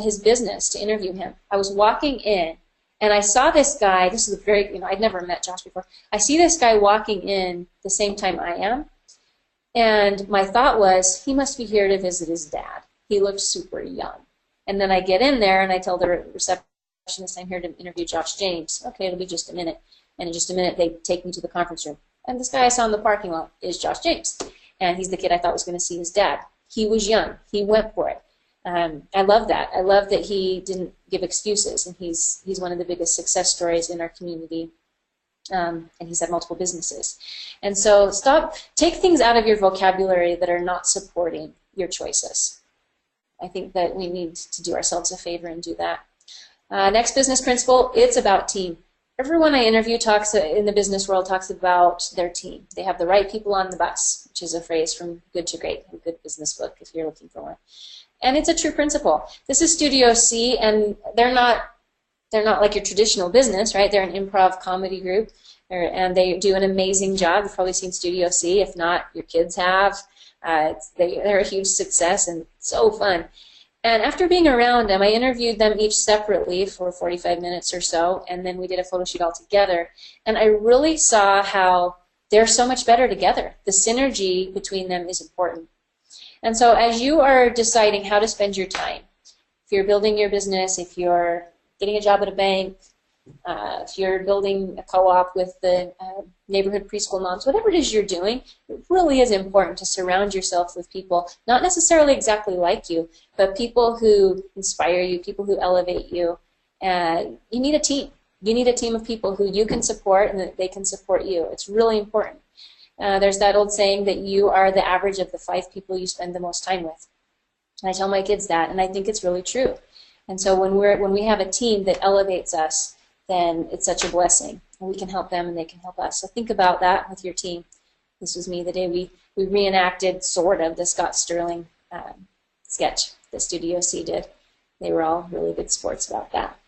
his business to interview him, I was walking in, and I saw this guy. This is a very, I'd never met Josh before. I see this guy walking in the same time I am, and my thought was, he must be here to visit his dad. He looked super young. And then I get in there, and I tell the receptionist, I'm here to interview Josh James. Okay, it'll be just a minute. And in just a minute, they take me to the conference room. And this guy I saw in the parking lot is Josh James. And he's the kid I thought was going to see his dad. He was young. He went for it. I love that. I love that he didn't give excuses, and he's one of the biggest success stories in our community. And he's had multiple businesses. And so take things out of your vocabulary that are not supporting your choices. I think that we need to do ourselves a favor and do that. Next business principle, it's about team. Everyone I interview talks in the business world talks about their team. They have the right people on the bus, which is a phrase from Good to Great, a good business book if you're looking for one. And it's a true principle. This is Studio C, and they're not like your traditional business, right? They're an improv comedy group, and they do an amazing job. You've probably seen Studio C. If not, your kids have. They're a huge success and so fun. And after being around them, I interviewed them each separately for 45 minutes or so, and then we did a photo shoot all together. And I really saw how they're so much better together. The synergy between them is important. And so as you are deciding how to spend your time, if you're building your business, if you're getting a job at a bank, if you're building a co-op with the neighborhood preschool moms, whatever it is you're doing, it really is important to surround yourself with people, not necessarily exactly like you, but people who inspire you, people who elevate you. And you need a team. You need a team of people who you can support and that they can support you. It's really important. There's that old saying that you are the average of the 5 people you spend the most time with. And I tell my kids that, and I think it's really true. And so when we have a team that elevates us, then it's such a blessing. And we can help them and they can help us. So think about that with your team. This was me the day we reenacted sort of the Scott Sterling sketch that Studio C did. They were all really good sports about that.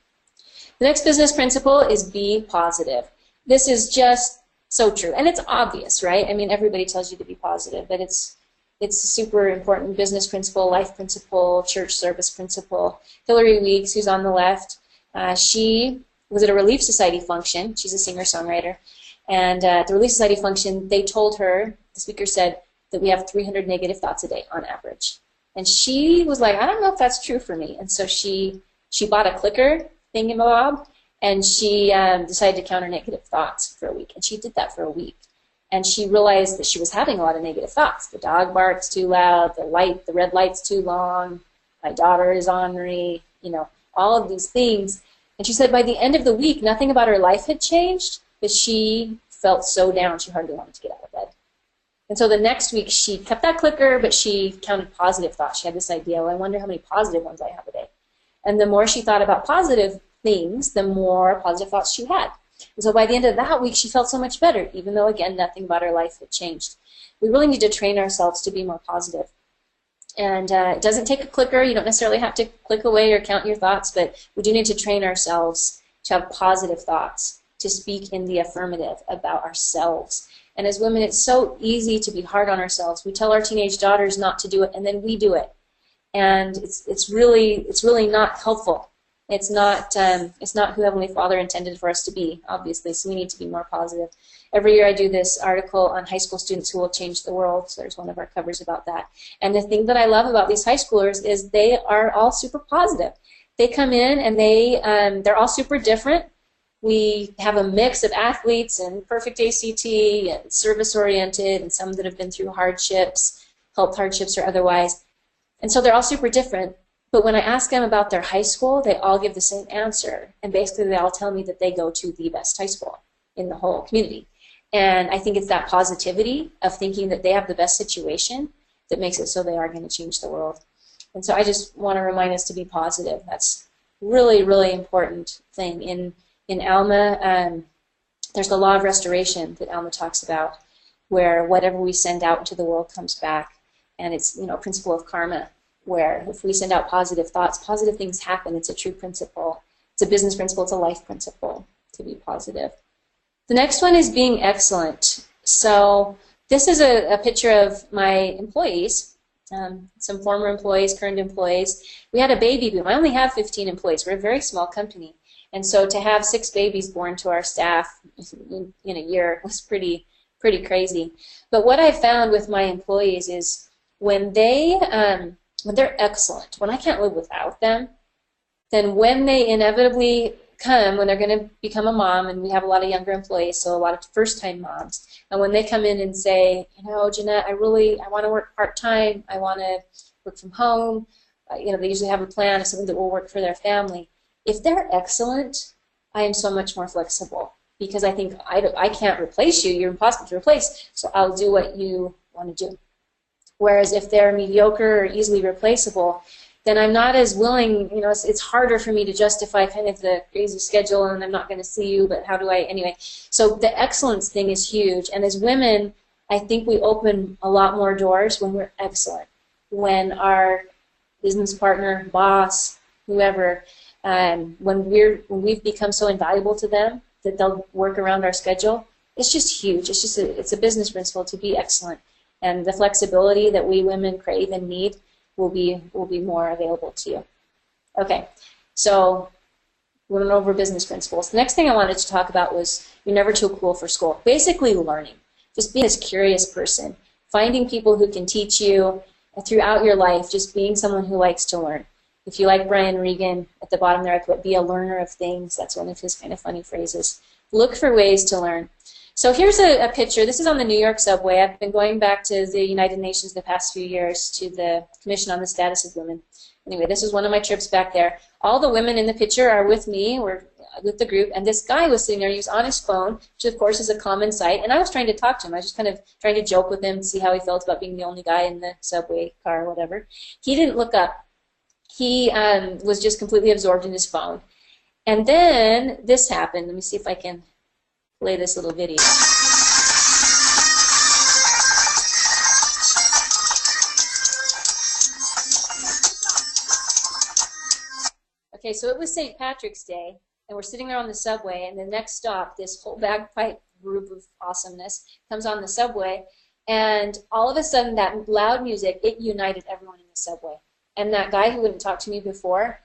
The next business principle is be positive. This is just so true. And it's obvious, right? I mean, everybody tells you to be positive, but it's a super important business principle, life principle, church service principle. Hillary Weeks, who's on the left, she was at a Relief Society function. She's a singer-songwriter. And at the Relief Society function, they told her, the speaker said, that we have 300 negative thoughts a day on average. And she was like, I don't know if that's true for me. And so she bought a clicker thingamabob, and she decided to counter negative thoughts for a week. And she did that for a week. And she realized that she was having a lot of negative thoughts. The dog barks too loud, the red light's too long, my daughter is ornery, all of these things. And she said by the end of the week, nothing about her life had changed, but she felt so down she hardly wanted to get out of bed. And so the next week she kept that clicker, but she counted positive thoughts. She had this idea, well, I wonder how many positive ones I have a day. And the more she thought about positive things, the more positive thoughts she had. And so by the end of that week, she felt so much better, even though, again, nothing about her life had changed. We really need to train ourselves to be more positive. And it doesn't take a clicker. You don't necessarily have to click away or count your thoughts, but we do need to train ourselves to have positive thoughts, to speak in the affirmative about ourselves. And as women, it's so easy to be hard on ourselves. We tell our teenage daughters not to do it, and then we do it. And it's really not helpful. It's not who Heavenly Father intended for us to be, obviously, so we need to be more positive. Every year I do this article on high school students who will change the world, so there's one of our covers about that. And the thing that I love about these high schoolers is they are all super positive. They come in and they're all super different. We have a mix of athletes and perfect ACT and service-oriented and some that have been through hardships, health hardships or otherwise. And so they're all super different. But when I ask them about their high school, they all give the same answer. And basically they all tell me that they go to the best high school in the whole community. And I think it's that positivity of thinking that they have the best situation that makes it so they are going to change the world. And so I just want to remind us to be positive. That's really, really important thing. In Alma, there's the law of restoration that Alma talks about, where whatever we send out into the world comes back. And it's, a principle of karma, where if we send out positive thoughts, positive things happen. It's a true principle. It's a business principle. It's a life principle to be positive. The next one is being excellent. So this is a picture of my employees, some former employees, current employees. We had a baby boom. I only have 15 employees. We're a very small company. And so to have 6 babies born to our staff in a year was pretty crazy. But what I found with my employees is when they're excellent, when I can't live without them, then when they inevitably come, when they're going to become a mom, and we have a lot of younger employees, so a lot of first-time moms, and when they come in and say, Jeanette, I want to work part-time, I want to work from home, they usually have a plan of something that will work for their family. If they're excellent, I am so much more flexible. because I think I can't replace you. You're impossible to replace, so I'll do what you want to do. Whereas if they're mediocre or easily replaceable, then I'm not as willing, you know, it's harder for me to justify kind of the crazy schedule and I'm not going to see you, but how do I, anyway. So the excellence thing is huge. And as women, I think we open a lot more doors when we're excellent. When our business partner, boss, whoever, when we've become so invaluable to them that they'll work around our schedule, it's just huge. It's just it's a business principle to be excellent. And the flexibility that we women crave and need will be more available to you. Okay, so we went over business principles. The next thing I wanted to talk about was you're never too cool for school. Basically learning, just being this curious person, finding people who can teach you throughout your life, just being someone who likes to learn. If you like Brian Regan, at the bottom there I put, be a learner of things. That's one of his kind of funny phrases. Look for ways to learn. So here's a picture. This is on the New York subway. I've been going back to the United Nations the past few years to the Commission on the Status of Women. Anyway, this is one of my trips back there. All the women in the picture are with me, or with the group, and this guy was sitting there. He was on his phone, which of course is a common sight, and I was trying to talk to him. I was just kind of trying to joke with him, see how he felt about being the only guy in the subway car or whatever. He didn't look up. He was just completely absorbed in his phone. And then this happened. Let me see if I can play this little video. Okay, so it was St. Patrick's Day, and we're sitting there on the subway, and the next stop, this whole bagpipe group of awesomeness comes on the subway, and all of a sudden that loud music, it united everyone in the subway. And that guy who wouldn't talk to me before,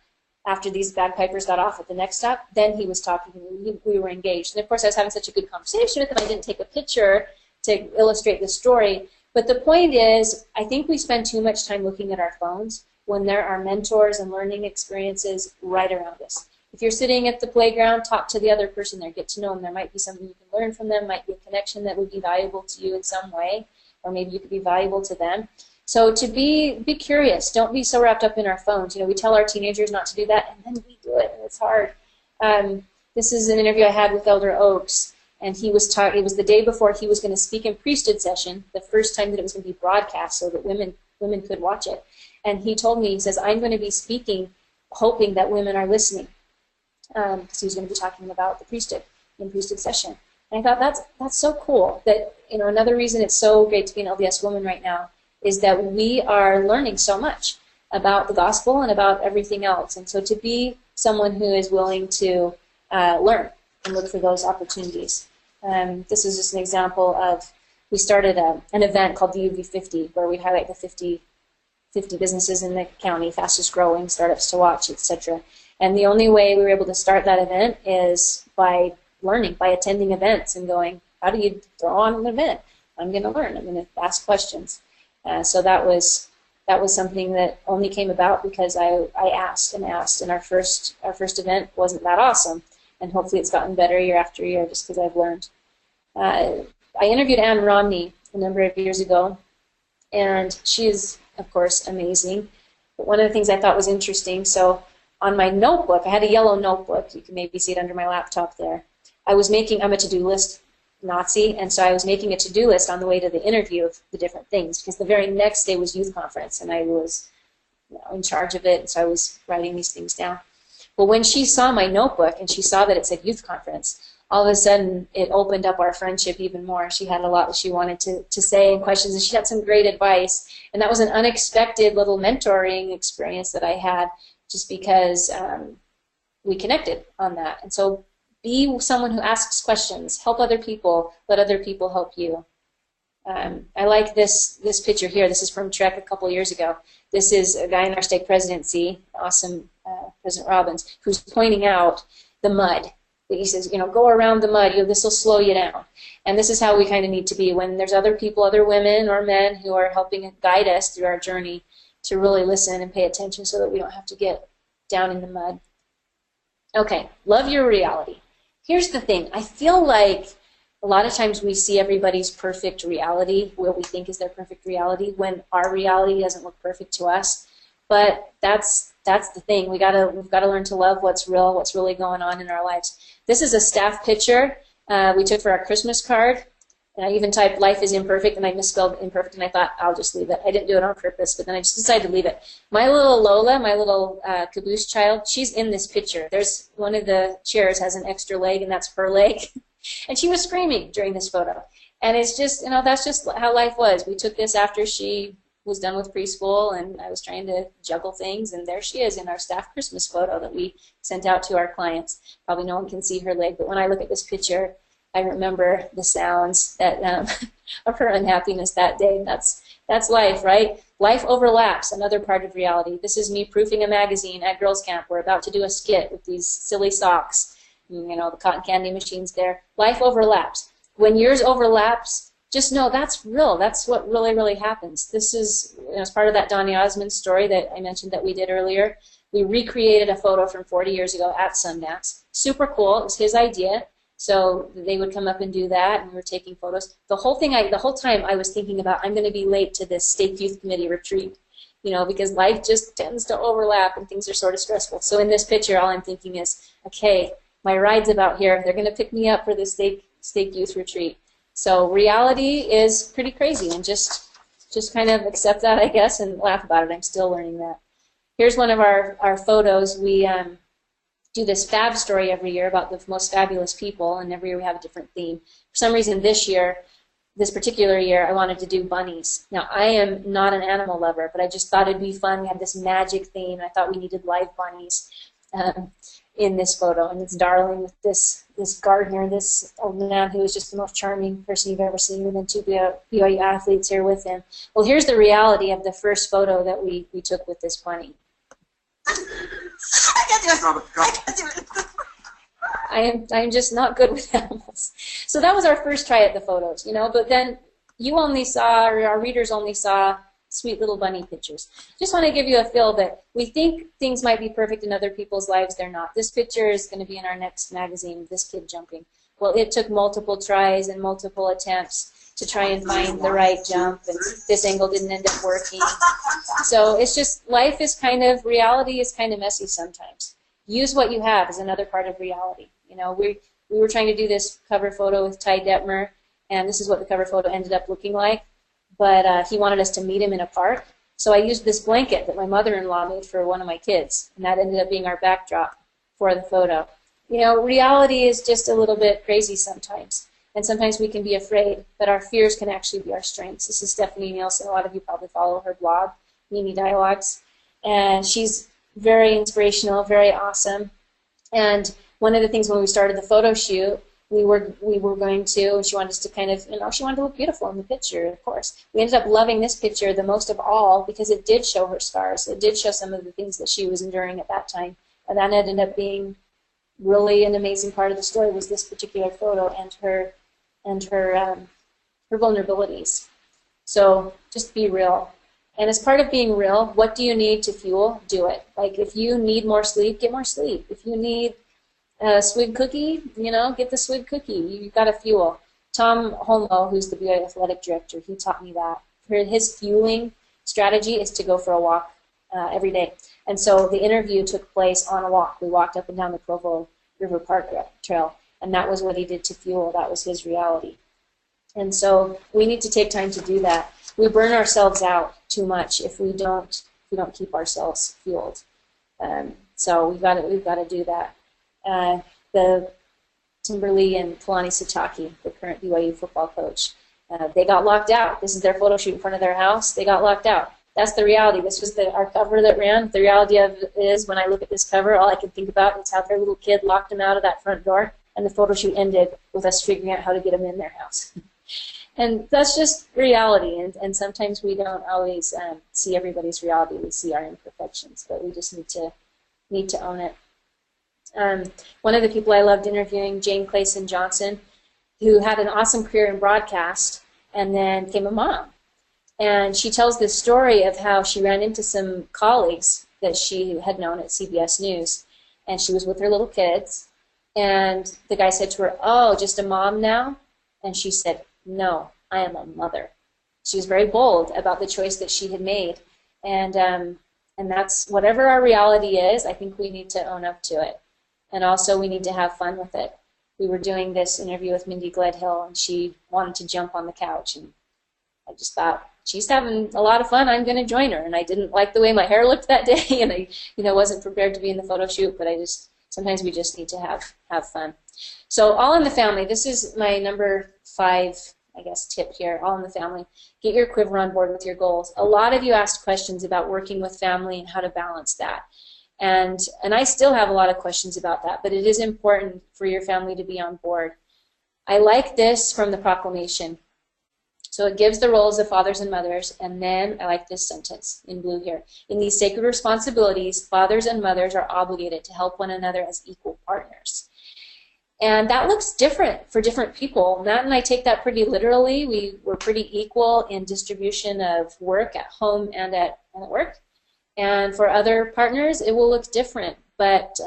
after these bagpipers got off at the next stop, then he was talking to me. We were engaged. And of course I was having such a good conversation with him, I didn't take a picture to illustrate the story. But the point is, I think we spend too much time looking at our phones when there are mentors and learning experiences right around us. If you're sitting at the playground, talk to the other person there, get to know them. There might be something you can learn from them, might be a connection that would be valuable to you in some way, or maybe you could be valuable to them. So to be curious, don't be so wrapped up in our phones. You know, we tell our teenagers not to do that, and then we do it, and it's hard. This is an interview I had with Elder Oaks, and it was the day before he was going to speak in priesthood session, the first time that it was going to be broadcast so that women could watch it. And he told me, he says, I'm going to be speaking hoping that women are listening, because he was going to be talking about the priesthood in priesthood session. And I thought that's so cool. That, you know, another reason it's so great to be an LDS woman right now is that we are learning so much about the gospel and about everything else. And so to be someone who is willing to learn and look for those opportunities. This is just an example of, we started an event called the UV50 where we highlight the 50 businesses in the county, fastest growing startups to watch, etc. And the only way we were able to start that event is by learning, by attending events and going, how do you throw on an event? I'm going to learn. I'm going to ask questions. So that was something that only came about because I asked and asked, and our first event wasn't that awesome, and hopefully it's gotten better year after year just because I've learned. I interviewed Ann Romney a number of years ago, and she is, of course, amazing. But one of the things I thought was interesting, so on my notebook, I had a yellow notebook. You can maybe see it under my laptop there. I'm a to-do list Nazi, and so I was making a to-do list on the way to the interview of the different things, because the very next day was youth conference, and I was, you know, in charge of it, and so I was writing these things down. But when she saw my notebook and she saw that it said youth conference, all of a sudden it opened up our friendship even more. She had a lot that she wanted to say and questions, and she had some great advice, and that was an unexpected little mentoring experience that I had just because we connected on that. And so be someone who asks questions, help other people, let other people help you. I like this picture here. This is from Trek a couple years ago. This is a guy in our stake presidency, awesome President Robbins, who's pointing out the mud. He says, you know, go around the mud. This will slow you down. And this is how we kind of need to be when there's other people, other women or men who are helping guide us through our journey, to really listen and pay attention so that we don't have to get down in the mud. Okay, love your reality. Here's the thing. I feel like a lot of times we see everybody's perfect reality, what we think is their perfect reality, when our reality doesn't look perfect to us. But that's the thing. We've got to learn to love what's real, what's really going on in our lives. This is a staff picture we took for our Christmas card. And I even typed "life is imperfect" and I misspelled imperfect, and I thought I'll just leave it. I didn't do it on purpose, but then I just decided to leave it. My little Lola, my little caboose child, she's in this picture. There's one of the chairs has an extra leg, and that's her leg. And she was screaming during this photo. And it's just, you know, that's just how life was. We took this after she was done with preschool, and I was trying to juggle things, and there she is in our staff Christmas photo that we sent out to our clients. Probably no one can see her leg, but when I look at this picture, I remember the sounds that of her unhappiness that day. That's life, right? Life overlaps, another part of reality. This is me proofing a magazine at girls' camp. We're about to do a skit with these silly socks. You know, the cotton candy machine's there. Life overlaps. When yours overlaps, just know that's real. That's what really, really happens. This is, you know, as part of that Donny Osmond story that I mentioned that we did earlier. We recreated a photo from 40 years ago at Sundance. Super cool. It was his idea. So they would come up and do that, and we were taking photos. The whole time I was thinking about, I'm going to be late to this Stake Youth Committee retreat, you know, because life just tends to overlap and things are sort of stressful. So in this picture, all I'm thinking is, okay, my ride's about here. They're going to pick me up for this Stake Youth retreat. So reality is pretty crazy, and just kind of accept that, I guess, and laugh about it. I'm still learning that. Here's one of our photos. We do this fab story every year about the most fabulous people, and every year we have a different theme. For some reason this particular year, I wanted to do bunnies. Now, I am not an animal lover, but I just thought it'd be fun. We had this magic theme, and I thought we needed live bunnies in this photo. And it's Darling with this gardener, this old man who is just the most charming person you've ever seen, and then two BYU athletes here with him. Well, here's the reality of the first photo that we took with this bunny. I can't do it. I can't do it. I'm just not good with animals. So that was our first try at the photos, you know, but then you only saw, or our readers only saw, sweet little bunny pictures. Just want to give you a feel that we think things might be perfect in other people's lives. They're not. This picture is going to be in our next magazine, this kid jumping. Well, it took multiple tries and multiple attempts to try and find the right jump, and this angle didn't end up working. So it's just, life is kind of, reality is kind of messy sometimes. Use what you have is another part of reality. You know, we were trying to do this cover photo with Ty Detmer, and this is what the cover photo ended up looking like, but he wanted us to meet him in a park. So I used this blanket that my mother-in-law made for one of my kids, and that ended up being our backdrop for the photo. You know, reality is just a little bit crazy sometimes. And sometimes we can be afraid, but our fears can actually be our strengths. This is Stephanie Nielsen. A lot of you probably follow her blog, Mimi Dialogues. And she's very inspirational, very awesome. And one of the things when we started the photo shoot, we were going to, and she wanted us to kind of, you know, she wanted to look beautiful in the picture, of course. We ended up loving this picture the most of all because it did show her scars. It did show some of the things that she was enduring at that time. And that ended up being really an amazing part of the story, was this particular photo and her vulnerabilities. So just be real. And as part of being real, what do you need to fuel? Do it. Like, if you need more sleep, get more sleep. If you need a swig cookie, you know, get the swig cookie. You've got to fuel. Tom Holmo, who's the BYU athletic director, he taught me that. His fueling strategy is to go for a walk every day. And so the interview took place on a walk. We walked up and down the Provo River Park Trail. And that was what he did to fuel. That was his reality. And so we need to take time to do that. We burn ourselves out too much if we don't keep ourselves fueled. So we've got to do that. The Timberly and Kalani Sitaki, the current BYU football coach, they got locked out. This is their photo shoot in front of their house. They got locked out. That's the reality. This was our cover that ran. The reality of it is, when I look at this cover, all I can think about is how their little kid locked them out of that front door. And the photo shoot ended with us figuring out how to get them in their house. And that's just reality, and sometimes we don't always see everybody's reality. We see our imperfections, but we just need to own it. One of the people I loved interviewing, Jane Clayson Johnson, who had an awesome career in broadcast and then became a mom. And she tells this story of how she ran into some colleagues that she had known at CBS News, and she was with her little kids. And the guy said to her, "Oh, just a mom now?" And she said, "No, I am a mother." She was very bold about the choice that she had made. And that's, whatever our reality is, I think we need to own up to it. And also we need to have fun with it. we were doing this interview with Mindy Gledhill, and she wanted to jump on the couch, and I just thought, she's having a lot of fun, I'm going to join her. And I didn't like the way my hair looked that day, and I wasn't prepared to be in the photo shoot, but sometimes we just need to have fun. So all in the family, this is my number 5, I guess, tip here, all in the family. Get your quiver on board with your goals. A lot of you asked questions about working with family and how to balance that. And I still have a lot of questions about that, but it is important for your family to be on board. I like this from the proclamation. So it gives the roles of fathers and mothers, and then I like this sentence in blue here. In these sacred responsibilities, fathers and mothers are obligated to help one another as equal partners. And that looks different for different people. Matt and I take that pretty literally. We're pretty equal in distribution of work at home and at work. And for other partners, it will look different. But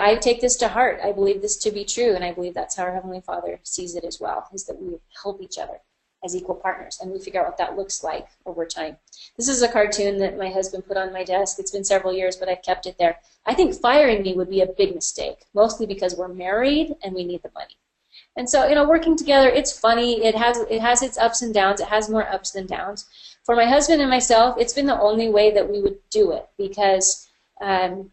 I take this to heart. I believe this to be true, and I believe that's how our Heavenly Father sees it as well, is that we help each other as equal partners, and we figure out what that looks like over time. This is a cartoon that my husband put on my desk. It's been several years, but I've kept it there. I think firing me would be a big mistake, mostly because we're married and we need the money. And so, working together, it's funny. It has its ups and downs. It has more ups than downs. For my husband and myself, it's been the only way that we would do it, because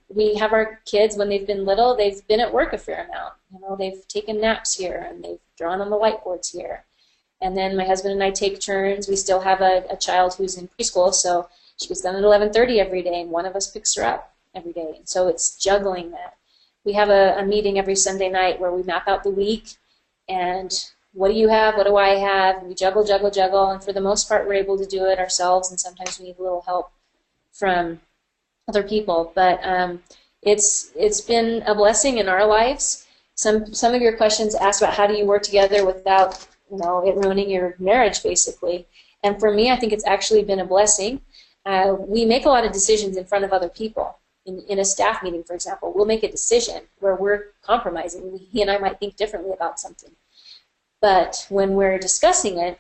we have our kids, when they've been little, they've been at work a fair amount. They've taken naps here, and they've drawn on the whiteboards here. And then my husband and I take turns. We still have a child who's in preschool, so she gets done at 11:30 every day, and one of us picks her up every day. And so it's juggling that. We have a meeting every Sunday night where we map out the week, and what do you have, what do I have, and we juggle, juggle, juggle, and for the most part we're able to do it ourselves, and sometimes we need a little help from other people. But it's been a blessing in our lives. Some of your questions asked about how do you work together without it ruining your marriage, basically. And for me, I think it's actually been a blessing. We make a lot of decisions in front of other people. In a staff meeting, for example, we'll make a decision where we're compromising. He and I might think differently about something. But when we're discussing it,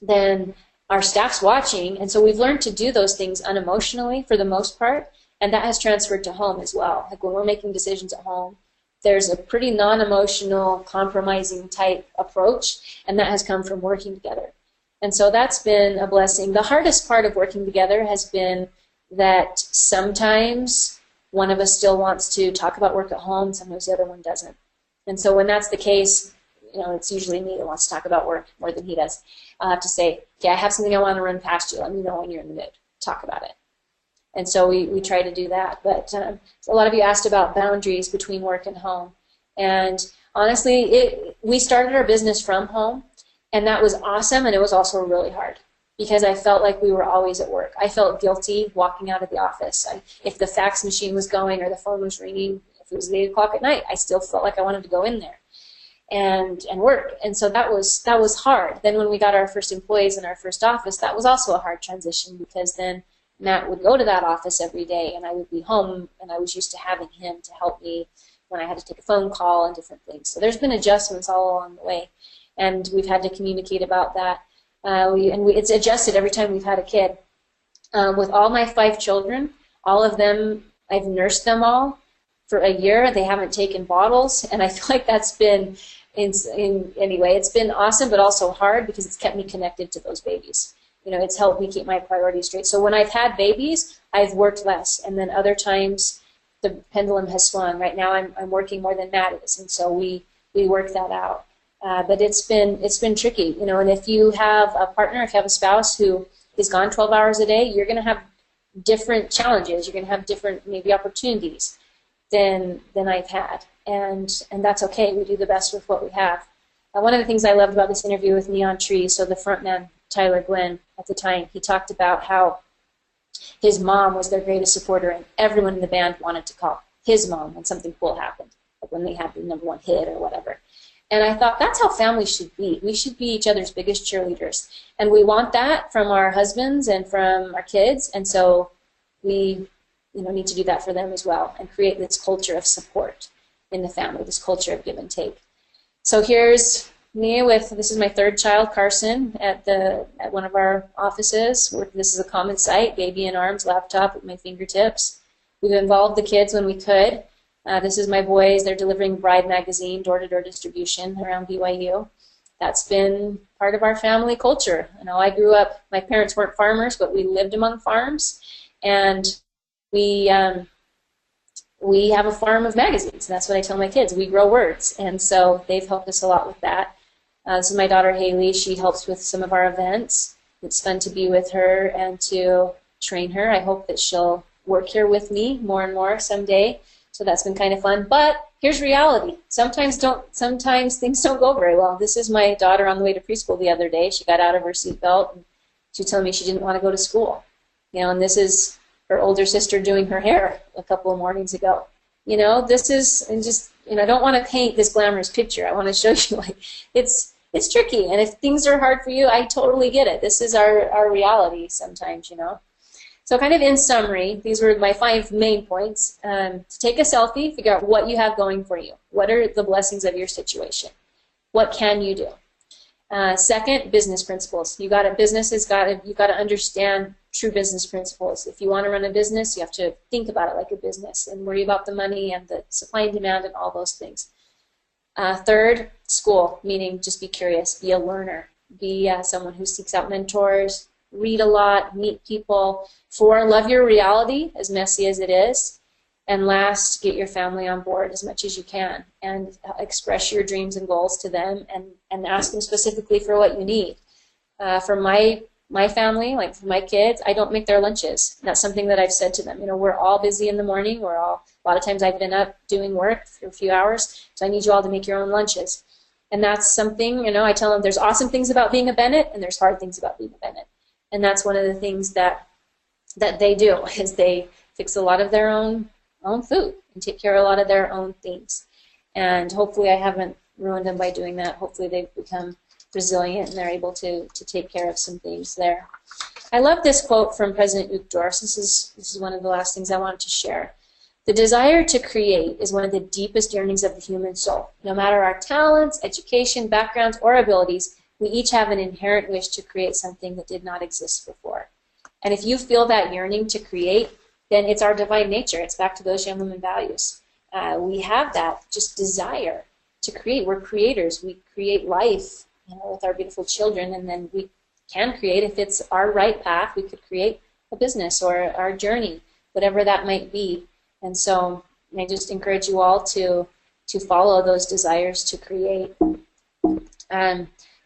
then our staff's watching, and so we've learned to do those things unemotionally for the most part, and that has transferred to home as well. Like when we're making decisions at home, there's a pretty non-emotional, compromising type approach, and that has come from working together. And so that's been a blessing. The hardest part of working together has been that sometimes one of us still wants to talk about work at home, sometimes the other one doesn't. And so when that's the case, it's usually me that wants to talk about work more than he does. I'll have to say, okay, I have something I want to run past you. Let me know when you're in the mood. Talk about it. And so we try to do that. But a lot of you asked about boundaries between work and home. And honestly, we started our business from home, and that was awesome, and it was also really hard because I felt like we were always at work. I felt guilty walking out of the office. If the fax machine was going or the phone was ringing, if it was 8 o'clock at night, I still felt like I wanted to go in there and work. And so that was hard. Then when we got our first employees in our first office, that was also a hard transition, because then Matt would go to that office every day and I would be home, and I was used to having him to help me when I had to take a phone call and different things. So there's been adjustments all along the way, and we've had to communicate about that. It's adjusted every time we've had a kid. With all my 5 children, all of them, I've nursed them all for a year. They haven't taken bottles, and I feel like that's been, anyway, it's been awesome, but also hard because it's kept me connected to those babies. It's helped me keep my priorities straight. So when I've had babies, I've worked less, and then other times the pendulum has swung. Right now I'm working more than Matt is, and so we work that out. But it's been tricky, and if you have a partner, if you have a spouse who is gone 12 hours a day, you're going to have different challenges. You're going to have different maybe opportunities than I've had, and that's okay. We do the best with what we have. One of the things I loved about this interview with Neon Trees, so the frontman, Tyler Gwynn, at the time, he talked about how his mom was their greatest supporter, and everyone in the band wanted to call his mom when something cool happened, like when they had the #1 hit or whatever. And I thought that's how families should be. We should be each other's biggest cheerleaders, and we want that from our husbands and from our kids, and so we need to do that for them as well and create this culture of support in the family, this culture of give and take. So here's me this is my 3rd child, Carson, at one of our offices. This is a common sight, baby in arms, laptop at my fingertips. We've involved the kids when we could. This is my boys. They're delivering Bride magazine, door-to-door distribution around BYU. That's been part of our family culture. You know, I grew up, my parents weren't farmers, but we lived among farms, and we have a farm of magazines. That's what I tell my kids. We grow words, and so they've helped us a lot with that. This is my daughter Haley. She helps with some of our events. It's fun to be with her and to train her. I hope that she'll work here with me more and more someday. So that's been kind of fun. But here's reality. Sometimes things don't go very well. This is my daughter on the way to preschool the other day. She got out of her seatbelt and she was telling me she didn't want to go to school. You know, and this is her older sister doing her hair a couple of mornings ago. You know, this is, and just, you know, I don't want to paint this glamorous picture. I want to show you, like, it's tricky. And if things are hard for you, I totally get it. This is our reality sometimes, you know. So kind of in summary, these were my 5 main points. To take a selfie, figure out what you have going for you. What are the blessings of your situation? What can you do? Second, business principles. You've got to understand true business principles. If you want to run a business, you have to think about it like a business and worry about the money and the supply and demand and all those things. Third, school, meaning just be curious, be a learner, be someone who seeks out mentors, read a lot, meet people. 4, love your reality, as messy as it is. And last, get your family on board as much as you can and express your dreams and goals to them and ask them specifically for what you need. For my family, like for my kids, I don't make their lunches. That's something that I've said to them. You know, we're all busy in the morning. A lot of times I've been up doing work for a few hours, so I need you all to make your own lunches. And that's something, you know, I tell them there's awesome things about being a Bennett and there's hard things about being a Bennett. And that's one of the things that they do, is they fix a lot of their own food and take care of a lot of their own things. And hopefully I haven't ruined them by doing that. Hopefully they've become resilient and they're able to take care of some things there. I love this quote from President Uchtdorf. This is one of the last things I wanted to share. The desire to create is one of the deepest yearnings of the human soul. No matter our talents, education, backgrounds, or abilities, we each have an inherent wish to create something that did not exist before. And if you feel that yearning to create, then it's our divine nature. It's back to those young women values. We have that just desire to create. We're creators. We create life, you know, with our beautiful children, and then we can create, if it's our right path, we could create a business or our journey, whatever that might be. And so I just encourage you all to follow those desires to create.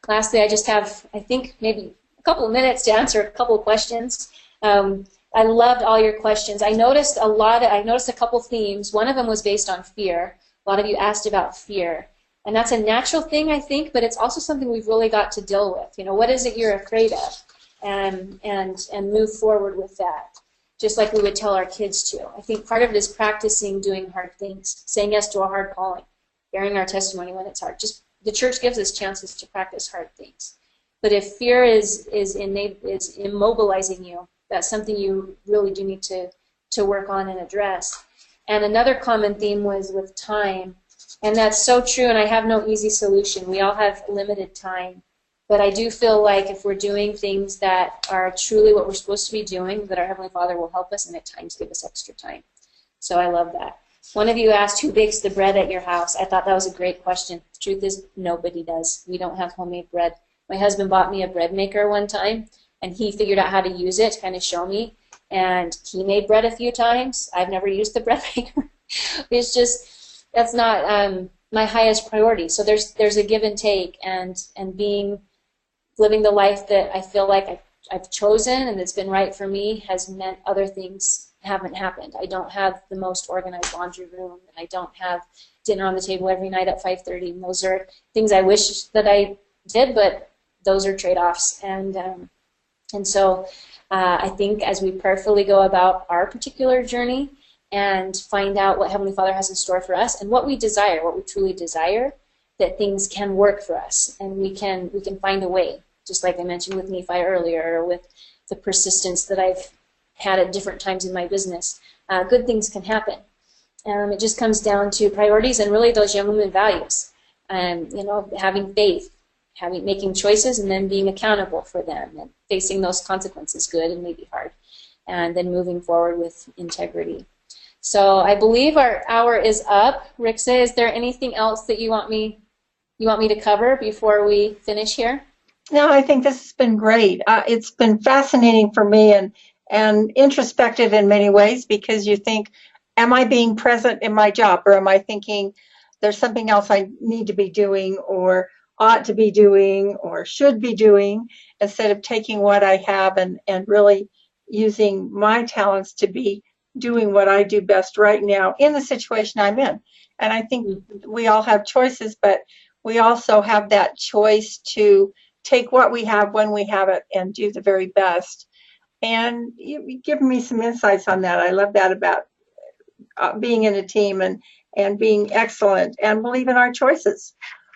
Lastly, I just have, I think, maybe a couple of minutes to answer a couple of questions. I loved all your questions. I noticed a couple themes. One of them was based on fear. A lot of you asked about fear. And that's a natural thing, I think, but it's also something we've really got to deal with. You know, what is it you're afraid of? And move forward with that, just like we would tell our kids to. I think part of it is practicing doing hard things, saying yes to a hard calling, bearing our testimony when it's hard. Just the church gives us chances to practice hard things. But if fear is immobilizing you, that's something you really do need to work on and address. And another common theme was with time. And that's so true, and I have no easy solution. We all have limited time. But I do feel like if we're doing things that are truly what we're supposed to be doing, that our Heavenly Father will help us and at times give us extra time. So I love that. One of you asked who bakes the bread at your house. I thought that was a great question. The truth is, nobody does. We don't have homemade bread. My husband bought me a bread maker one time, and he figured out how to use it to kind of show me. And he made bread a few times. I've never used the bread maker. It's just, that's not my highest priority. So there's a give and take, and living the life that I feel like I've chosen and that's been right for me has meant other things haven't happened. I don't have the most organized laundry room, and I don't have dinner on the table every night at 5:30. And those are things I wish that I did, but those are trade-offs. And so I think as we prayerfully go about our particular journey and find out what Heavenly Father has in store for us and what we desire, what we truly desire, that things can work for us and we can find a way, just like I mentioned with Nephi earlier, or with the persistence that I've had at different times in my business. Good things can happen. It just comes down to priorities and really those young women values. You know, having faith, making choices, and then being accountable for them and facing those consequences, good and maybe hard, and then moving forward with integrity. So I believe our hour is up. Rixa, is there anything else that you want me to cover before we finish here? No, I think this has been great. It's been fascinating for me and introspective in many ways, because you think, am I being present in my job, or am I thinking there's something else I need to be doing or ought to be doing or should be doing, instead of taking what I have and really using my talents to be doing what I do best right now in the situation I'm in. And I think we all have choices, but we also have that choice to take what we have when we have it and do the very best. And you've given me some insights on that. I love that about being in a team and being excellent and believe in our choices.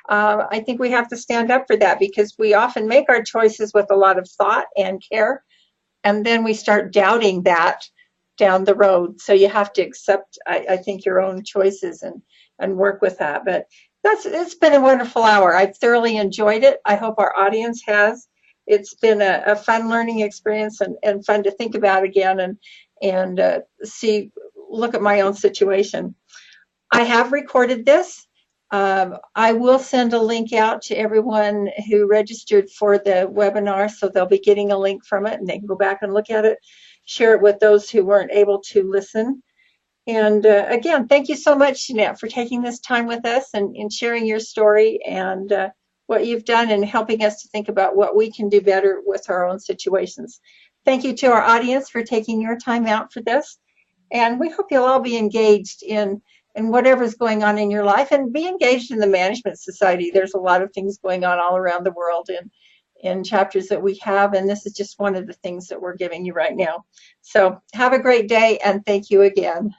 I think we have to stand up for that, because we often make our choices with a lot of thought and care, and then we start doubting that down the road. So you have to accept, I think, your own choices and work with that. But it's been a wonderful hour. I've thoroughly enjoyed it. I hope our audience has. It's been a fun learning experience and fun to think about again and look at my own situation. I have recorded this. I will send a link out to everyone who registered for the webinar, so they'll be getting a link from it and they can go back and look at it, share it with those who weren't able to listen. And again, thank you so much, Jeanette, for taking this time with us and sharing your story and what you've done and helping us to think about what we can do better with our own situations. Thank you to our audience for taking your time out for this. And we hope you'll all be engaged in whatever's going on in your life, and be engaged in the Management Society. There's a lot of things going on all around the world in chapters that we have, and this is just one of the things that we're giving you right now. So have a great day, and thank you again.